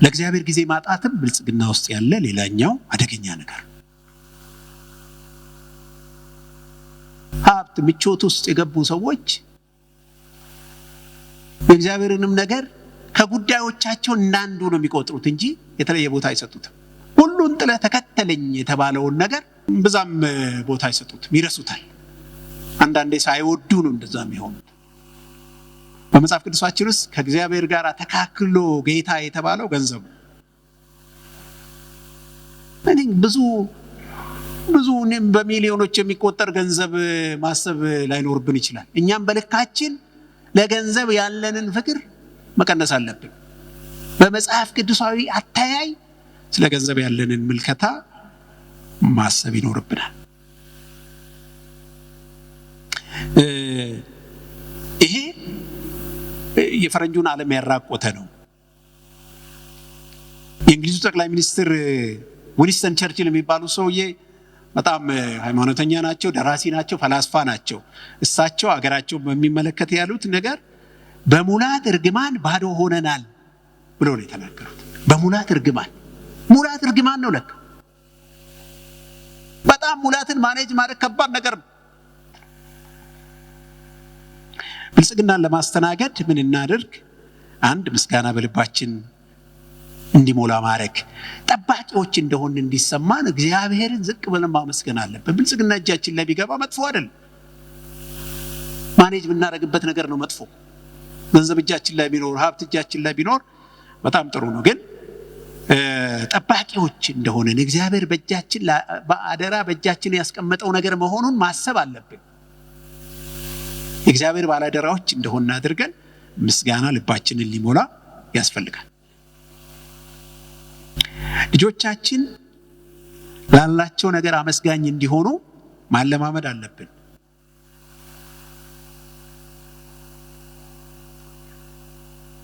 ለእግዚአብሔር ጊዜ ማጣትም ብልጽግና ውስጥ ያለ ሌላኛው አደገኛ ነገር። ሀብት፣ ምቾት ውስጥ የገቡ ሰዎች የእግዚአብሔርንም ነገር ከጉዳዮቻቸው እንዳንዱ ነው የሚቆጥሩት እንጂ የተለየ ቦታ አይሰጡትም። ሁሉን ጥለህ ተከተለኝ የተባለውን ነገር ብዛም ቦታ አይሰጡትም፣ ይረሱታል። አንዳንዴ ሳይወዱ ነው እንደዛ የሚሆኑት። በመጽሐፍ ቅዱሳችን ውስጥ ከእግዚአብሔር ጋር ተካክሎ ጌታ የተባለው ገንዘቡ። ብዙ በሚሊዮኖች የሚቆጠር ገንዘብ ማሰብ ላይኖርብን ይችላል። እኛም በልካችን ለገንዘብ ያለንን ፍቅር መቀነስ አለብን። በመጽሐፍ ቅዱሳዊ አተያይ ስለ ገንዘብ ያለንን ምልከታ ማሰብ ይኖርብናል። ይሄ የፈረንጁን ዓለም ያራቆተ ነው። የእንግሊዙ ጠቅላይ ሚኒስትር ዊንስተን ቸርችል የሚባሉ ሰውዬ በጣም ሃይማኖተኛ ናቸው፣ ደራሲ ናቸው፣ ፈላስፋ ናቸው። እሳቸው አገራቸው በሚመለከት ያሉት ነገር በሙላት እርግማን ባዶ ሆነናል ብሎ ነው የተናገሩት። በሙላት እርግማን ነው ለካ። በጣም ሙላትን ማኔጅ ማድረግ ከባድ ነገር ነው። ብልጽግናን ለማስተናገድ ምን እናድርግ? አንድ ምስጋና በልባችን እንዲሞላ ማድረግ፣ ጠባቂዎች እንደሆን እንዲሰማን እግዚአብሔርን ዝቅ ብለን ማመስገን አለብን። ብልጽግና እጃችን ላይ ቢገባ መጥፎ አይደለም። ማኔጅ የምናደርግበት ነገር ነው መጥፎ። ገንዘብ እጃችን ላይ ቢኖር፣ ሀብት እጃችን ላይ ቢኖር በጣም ጥሩ ነው። ግን ጠባቂዎች እንደሆነን እግዚአብሔር በእጃችን በአደራ በእጃችን ያስቀመጠው ነገር መሆኑን ማሰብ አለብን። የእግዚአብሔር ባለአደራዎች እንደሆነ አድርገን ምስጋና ልባችንን ሊሞላ ያስፈልጋል። ልጆቻችን ላላቸው ነገር አመስጋኝ እንዲሆኑ ማለማመድ አለብን።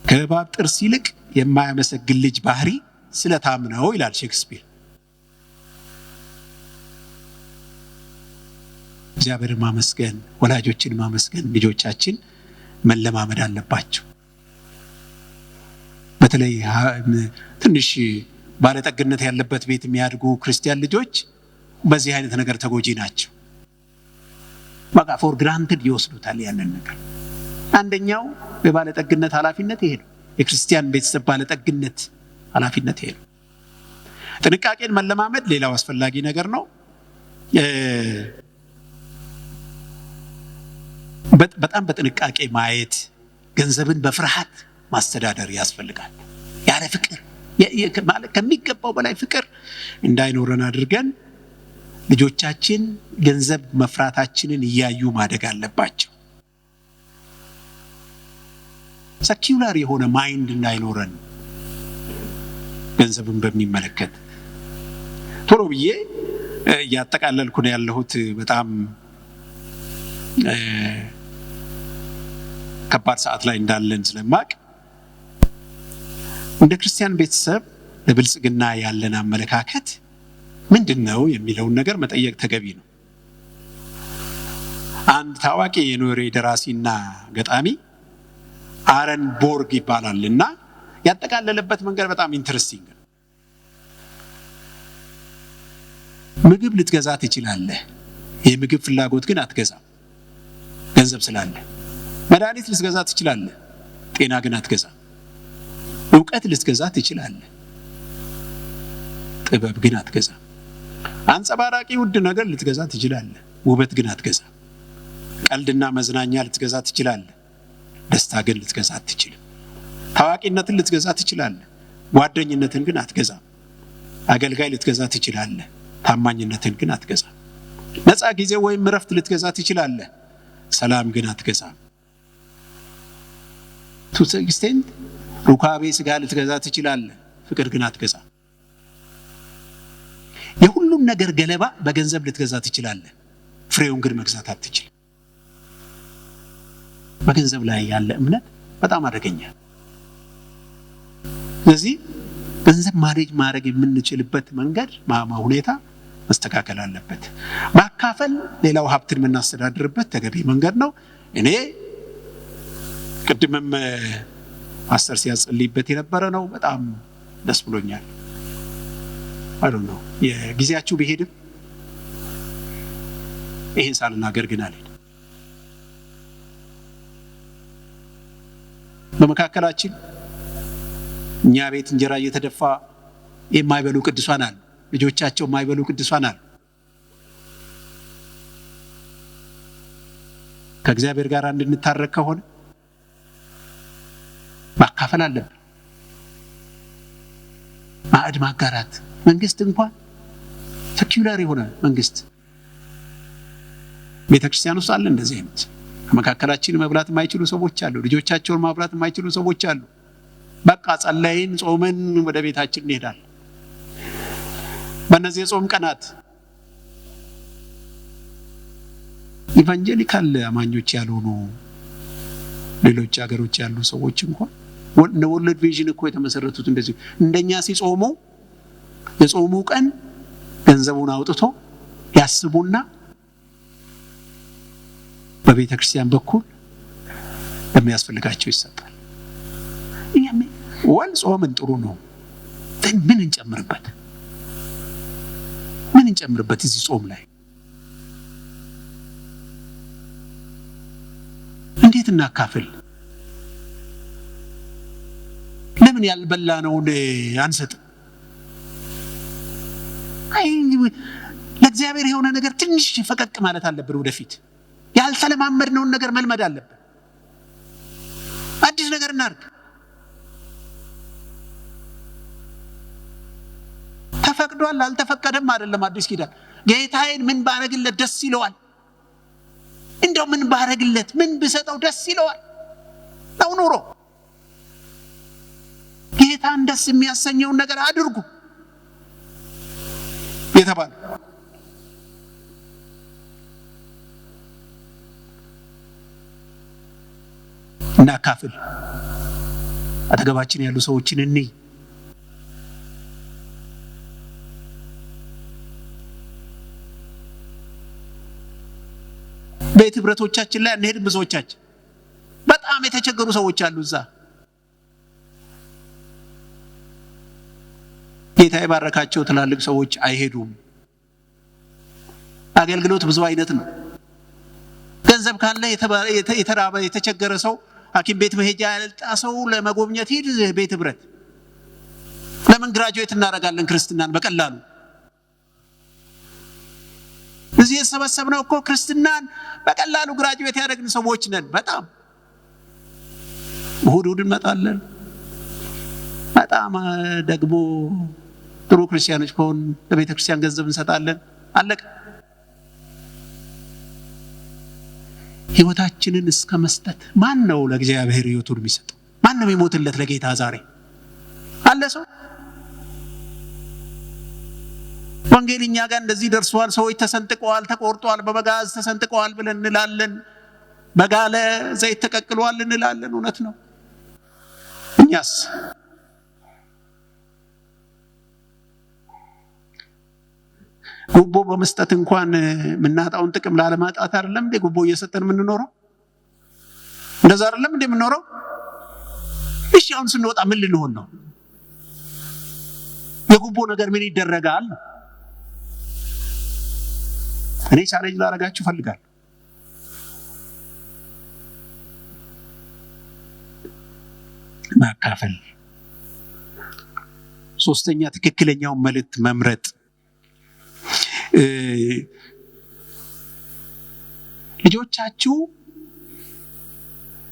ከእባብ ጥርስ ይልቅ የማያመሰግን ልጅ ባህሪ ስለታም ነው ይላል ሼክስፒር። እግዚአብሔርን ማመስገን፣ ወላጆችን ማመስገን ልጆቻችን መለማመድ አለባቸው። በተለይ ትንሽ ባለጠግነት ያለበት ቤት የሚያድጉ ክርስቲያን ልጆች በዚህ አይነት ነገር ተጎጂ ናቸው። በቃ ፎር ግራንትድ ይወስዱታል ያንን ነገር። አንደኛው የባለጠግነት ኃላፊነት ይሄ ነው። የክርስቲያን ቤተሰብ ባለጠግነት ኃላፊነት ይሄ ነው። ጥንቃቄን መለማመድ ሌላው አስፈላጊ ነገር ነው። በጣም በጥንቃቄ ማየት፣ ገንዘብን በፍርሃት ማስተዳደር ያስፈልጋል። ያለ ፍቅር ከሚገባው በላይ ፍቅር እንዳይኖረን አድርገን ልጆቻችን ገንዘብ መፍራታችንን እያዩ ማደግ አለባቸው። ሰኪውላር የሆነ ማይንድ እንዳይኖረን ገንዘብን በሚመለከት ቶሎ ብዬ እያጠቃለልኩ ነው ያለሁት። በጣም ከባድ ሰዓት ላይ እንዳለን ስለማቅ እንደ ክርስቲያን ቤተሰብ ለብልጽግና ያለን አመለካከት ምንድን ነው የሚለውን ነገር መጠየቅ ተገቢ ነው። አንድ ታዋቂ የኖርዌይ ደራሲና ገጣሚ አረን ቦርግ ይባላልና ያጠቃለለበት መንገድ በጣም ኢንትረስቲንግ ነው። ምግብ ልትገዛ ትችላለህ፣ የምግብ ፍላጎት ግን አትገዛም ገንዘብ ስላለ። መድኃኒት ልትገዛ ትችላለህ፣ ጤና ግን አትገዛም። እውቀት ልትገዛ ትችላለህ፣ ጥበብ ግን አትገዛም። አንጸባራቂ ውድ ነገር ልትገዛ ትችላለህ፣ ውበት ግን አትገዛም። ቀልድና መዝናኛ ልትገዛ ትችላለህ፣ ደስታ ግን ልትገዛ አትችልም። ታዋቂነትን ልትገዛ ትችላለህ፣ ጓደኝነትን ግን አትገዛም። አገልጋይ ልትገዛ ትችላለህ፣ ታማኝነትን ግን አትገዛም። ነፃ ጊዜ ወይም እረፍት ልትገዛ ትችላለህ፣ ሰላም ግን አትገዛም። ቱ ሰም ኤክስቴንት ሩካቤ ስጋ ልትገዛ ትችላለህ፣ ፍቅር ግን አትገዛም። የሁሉም ነገር ገለባ በገንዘብ ልትገዛ ትችላለህ፣ ፍሬውን ግን መግዛት አትችልም። በገንዘብ ላይ ያለ እምነት በጣም አደገኛ። ስለዚህ ገንዘብ ማድረግ የምንችልበት መንገድ ሁኔታ መስተካከል አለበት። ማካፈል ሌላው ሀብትን የምናስተዳድርበት ተገቢ መንገድ ነው። እኔ ቅድምም ፓስተር ሲያጸልይበት የነበረ ነው። በጣም ደስ ብሎኛል። ነው የጊዜያችሁ ቢሄድም ይሄን ሳልናገር ግን አልሄድም። በመካከላችን እኛ ቤት እንጀራ እየተደፋ የማይበሉ ቅዱሳን አሉ። ልጆቻቸው የማይበሉ ቅዱሳን አሉ። ከእግዚአብሔር ጋር እንድንታረቅ ከሆነ ማካፈል አለብን። ማዕድ ማጋራት። መንግስት እንኳን ሴኩላር የሆነ መንግስት ቤተክርስቲያን ውስጥ አለ እንደዚህ አይነት። ከመካከላችን መብላት የማይችሉ ሰዎች አሉ። ልጆቻቸውን ማብላት የማይችሉ ሰዎች አሉ። በቃ ጸለይን፣ ጾመን ወደ ቤታችን እንሄዳለን። በእነዚህ የጾም ቀናት ኢቫንጀሊካል አማኞች ያልሆኑ ሌሎች ሀገሮች ያሉ ሰዎች እንኳን ወርልድ ቪዥን እኮ የተመሰረቱት እንደዚህ እንደኛ ሲጾሙ የጾሙ ቀን ገንዘቡን አውጥቶ ያስቡና በቤተ ክርስቲያን በኩል ለሚያስፈልጋቸው ይሰጣል። ወል ጾምን ጥሩ ነው። ምን እንጨምርበት እዚህ ጾም ላይ እንዴት እናካፍል? ለምን ያልበላነውን አንሰጥ? ለእግዚአብሔር የሆነ ነገር ትንሽ ፈቀቅ ማለት አለብን። ወደፊት ያልተለማመድነውን ነገር መልመድ አለብን። አዲስ ነገር እናድርግ። ተፈቅዷል አልተፈቀደም አይደለም። አዲስ ኪዳን ጌታዬን ምን ባረግለት ደስ ይለዋል? እንደው ምን ባረግለት ምን ብሰጠው ደስ ይለዋል ነው ኑሮ። ጌታን ደስ የሚያሰኘውን ነገር አድርጉ የተባለ። እናካፍል። አጠገባችን ያሉ ሰዎችን እንይ። ቤት ህብረቶቻችን ላይ አንሄድም። ብዙዎቻችን በጣም የተቸገሩ ሰዎች አሉ እዛ። ጌታ የባረካቸው ትላልቅ ሰዎች አይሄዱም። አገልግሎት ብዙ አይነት ነው። ገንዘብ ካለ የተራበ የተቸገረ ሰው ሐኪም ቤት መሄጃ ያልጣ ሰው ለመጎብኘት ሂድ። ቤት ህብረት ለምን ግራጁዌት እናደርጋለን ክርስትናን በቀላሉ? እዚህ የተሰበሰብነው እኮ ክርስትናን በቀላሉ ግራጁዌት ያደረግን ሰዎች ነን። በጣም እሑድ እንመጣለን። በጣም ደግሞ ጥሩ ክርስቲያኖች ከሆን ለቤተ ክርስቲያን ገንዘብ እንሰጣለን። አለቀ። ህይወታችንን እስከ መስጠት። ማን ነው ለእግዚአብሔር ህይወቱን የሚሰጠው? ማን ነው የሚሞትለት ለጌታ? ዛሬ አለ ሰው? ወንጌልኛ ጋር እንደዚህ ደርሷል፣ ሰዎች ተሰንጥቀዋል፣ ተቆርጧል፣ በመጋዝ ተሰንጥቀዋል ብለን እንላለን። በጋለ ዘይት ተቀቅሏል እንላለን። እውነት ነው። እኛስ ጉቦ በመስጠት እንኳን የምናጣውን ጥቅም ላለማጣት አይደለም እንዴ ጉቦ እየሰጠን የምንኖረው? እንደዛ አይደለም እንዴ የምንኖረው? እሺ አሁን ስንወጣ ምን ልንሆን ነው? የጉቦ ነገር ምን ይደረጋል? እኔ ቻሌንጅ ላደርጋችሁ ፈልጋለሁ። ማካፈል። ሶስተኛ ትክክለኛውን መልእክት መምረጥ። ልጆቻችሁ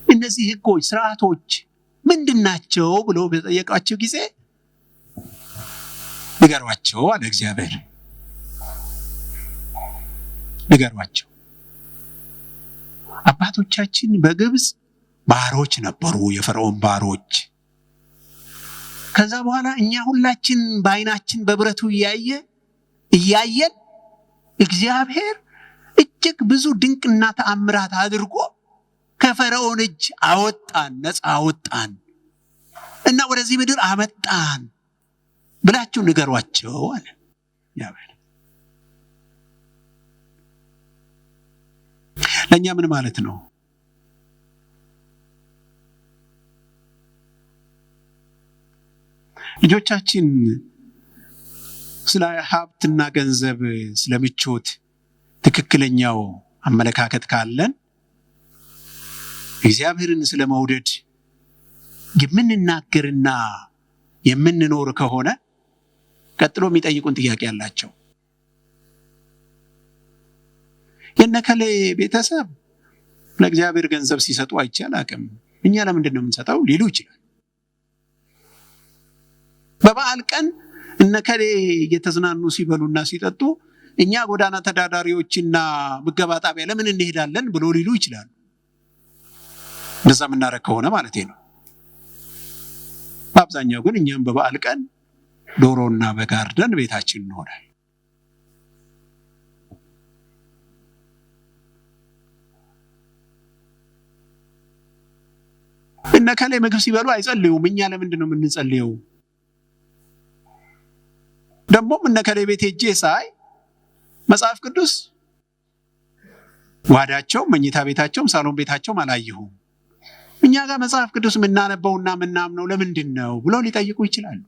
እነዚህ ህጎች፣ ስርዓቶች ምንድናቸው ብለው በጠየቃችሁ ጊዜ ንገሯቸው አለ እግዚአብሔር። ንገሯቸው። አባቶቻችን በግብፅ ባሮች ነበሩ፣ የፈርዖን ባሮች። ከዛ በኋላ እኛ ሁላችን በዓይናችን በብረቱ እያየን እግዚአብሔር እጅግ ብዙ ድንቅና ተአምራት አድርጎ ከፈርዖን እጅ አወጣን፣ ነፃ አወጣን እና ወደዚህ ምድር አመጣን ብላችሁ ንገሯቸው አለ እግዚአብሔር። ለእኛ ምን ማለት ነው? ልጆቻችን ስለ ሀብትና ገንዘብ፣ ስለ ምቾት ትክክለኛው አመለካከት ካለን እግዚአብሔርን ስለ መውደድ የምንናገርና የምንኖር ከሆነ ቀጥሎ የሚጠይቁን ጥያቄ አላቸው። የነከሌ ቤተሰብ ለእግዚአብሔር ገንዘብ ሲሰጡ አይቼ አላቅም፣ እኛ ለምንድን ነው የምንሰጠው ሊሉ ይችላል። በበዓል ቀን እነከሌ እየተዝናኑ ሲበሉና ሲጠጡ እኛ ጎዳና ተዳዳሪዎችና ምገባ ጣቢያ ለምን እንሄዳለን ብሎ ሊሉ ይችላሉ። እንደዛ የምናደርግ ከሆነ ማለት ነው። በአብዛኛው ግን እኛም በበዓል ቀን ዶሮና በግ አርደን ቤታችን እንሆናል። እነከሌ ምግብ ሲበሉ አይጸልዩም፣ እኛ ለምንድን ነው የምንጸልየው? ደግሞም እነከሌ ቤት ሄጄ ሳይ መጽሐፍ ቅዱስ ጓዳቸውም መኝታ ቤታቸውም ሳሎን ቤታቸውም አላየሁም፣ እኛ ጋር መጽሐፍ ቅዱስ የምናነበውና የምናምነው ለምንድን ነው ብሎ ሊጠይቁ ይችላሉ።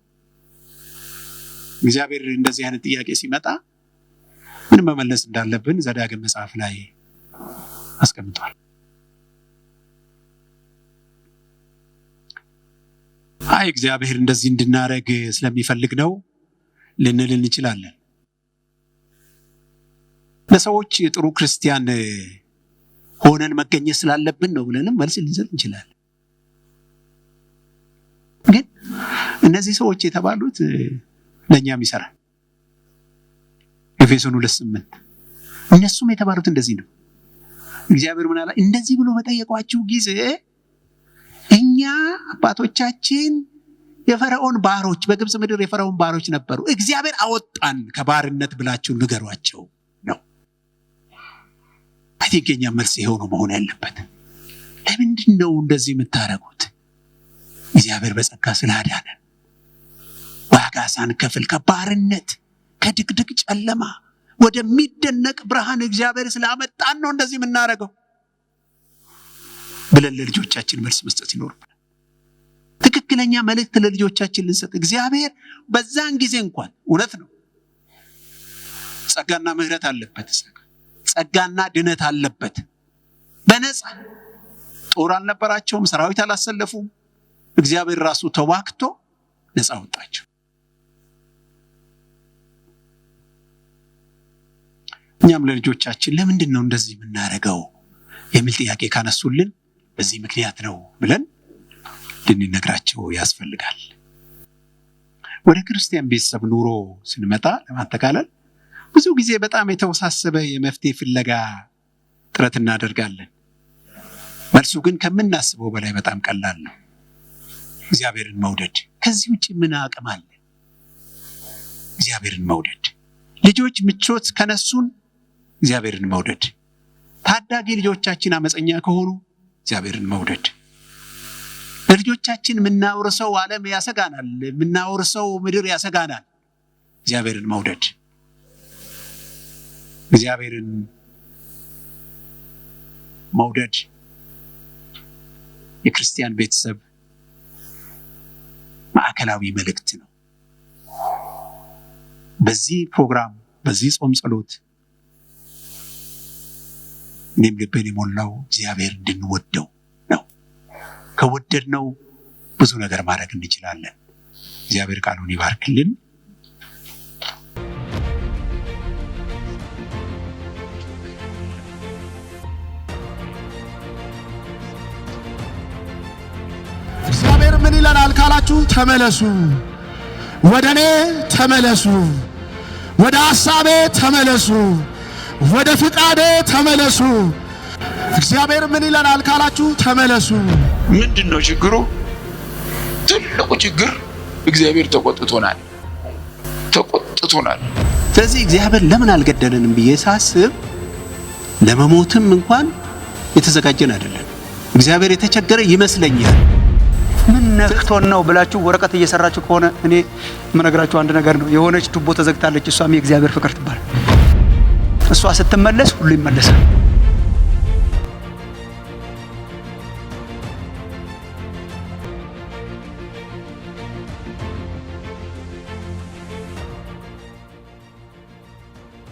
እግዚአብሔር እንደዚህ አይነት ጥያቄ ሲመጣ ምን መመለስ እንዳለብን ዘዳግም መጽሐፍ ላይ አስቀምጧል። አይ እግዚአብሔር እንደዚህ እንድናረግ ስለሚፈልግ ነው ልንል እንችላለን። ለሰዎች ጥሩ ክርስቲያን ሆነን መገኘት ስላለብን ነው ብለንም መልስ ልንሰጥ እንችላለን። ግን እነዚህ ሰዎች የተባሉት ለእኛም ይሰራል። ኤፌሶን 2:8 እነሱም የተባሉት እንደዚህ ነው። እግዚአብሔር ምን አለ? እንደዚህ ብሎ በጠየቋችሁ ጊዜ እኛ አባቶቻችን የፈርዖን ባሮች፣ በግብፅ ምድር የፈርዖን ባሮች ነበሩ፣ እግዚአብሔር አወጣን ከባርነት ብላችሁ ንገሯቸው ነው። አይገኛ መልስ ይሄው ነው መሆን ያለበት። ለምንድን ነው እንደዚህ የምታረጉት? እግዚአብሔር በጸጋ ስላዳነን፣ ዋጋ ሳንከፍል ከባርነት ከድቅድቅ ጨለማ ወደሚደነቅ ብርሃን እግዚአብሔር ስላመጣን ነው እንደዚህ የምናረገው ብለን ለልጆቻችን መልስ መስጠት ይኖርብናል። ትክክለኛ መልእክት ለልጆቻችን ልንሰጥ። እግዚአብሔር በዛን ጊዜ እንኳን እውነት ነው ጸጋና ምህረት አለበት፣ ጸጋና ድነት አለበት። በነፃ ጦር አልነበራቸውም፣ ሰራዊት አላሰለፉም። እግዚአብሔር ራሱ ተዋክቶ ነፃ ወጣቸው። እኛም ለልጆቻችን ለምንድን ነው እንደዚህ የምናደርገው የሚል ጥያቄ ካነሱልን በዚህ ምክንያት ነው ብለን ልንነግራቸው ያስፈልጋል። ወደ ክርስቲያን ቤተሰብ ኑሮ ስንመጣ ለማጠቃለል ብዙ ጊዜ በጣም የተወሳሰበ የመፍትሄ ፍለጋ ጥረት እናደርጋለን። መልሱ ግን ከምናስበው በላይ በጣም ቀላል ነው። እግዚአብሔርን መውደድ። ከዚህ ውጭ ምን አቅም አለ? እግዚአብሔርን መውደድ። ልጆች ምቾት ከነሱን እግዚአብሔርን መውደድ። ታዳጊ ልጆቻችን አመፀኛ ከሆኑ እግዚአብሔርን መውደድ። ለልጆቻችን የምናወርሰው ዓለም ያሰጋናል፣ የምናወርሰው ምድር ያሰጋናል። እግዚአብሔርን መውደድ። እግዚአብሔርን መውደድ የክርስቲያን ቤተሰብ ማዕከላዊ መልእክት ነው። በዚህ ፕሮግራም፣ በዚህ ጾም ጸሎት እኔም ልቤን የሞላው እግዚአብሔር እንድንወደው ነው። ከወደድነው ብዙ ነገር ማድረግ እንችላለን። እግዚአብሔር ቃሉን ይባርክልን። እግዚአብሔር ምን ይለናል ካላችሁ ተመለሱ፣ ወደ እኔ ተመለሱ፣ ወደ ሐሳቤ ተመለሱ፣ ወደ ፍቃዴ ተመለሱ። እግዚአብሔር ምን ይለናል ካላችሁ ተመለሱ። ምንድን ነው ችግሩ? ትልቁ ችግር እግዚአብሔር ተቆጥቶናል። ስለዚህ እግዚአብሔር ለምን አልገደለንም ብዬ ሳስብ ለመሞትም እንኳን የተዘጋጀን አይደለም። እግዚአብሔር የተቸገረ ይመስለኛል። ምን ነክቶን ነው ብላችሁ ወረቀት እየሰራችሁ ከሆነ እኔ የምነግራችሁ አንድ ነገር ነው። የሆነች ቱቦ ተዘግታለች፣ እሷም የእግዚአብሔር ፍቅር ትባል። እሷ ስትመለስ ሁሉ ይመለሳል።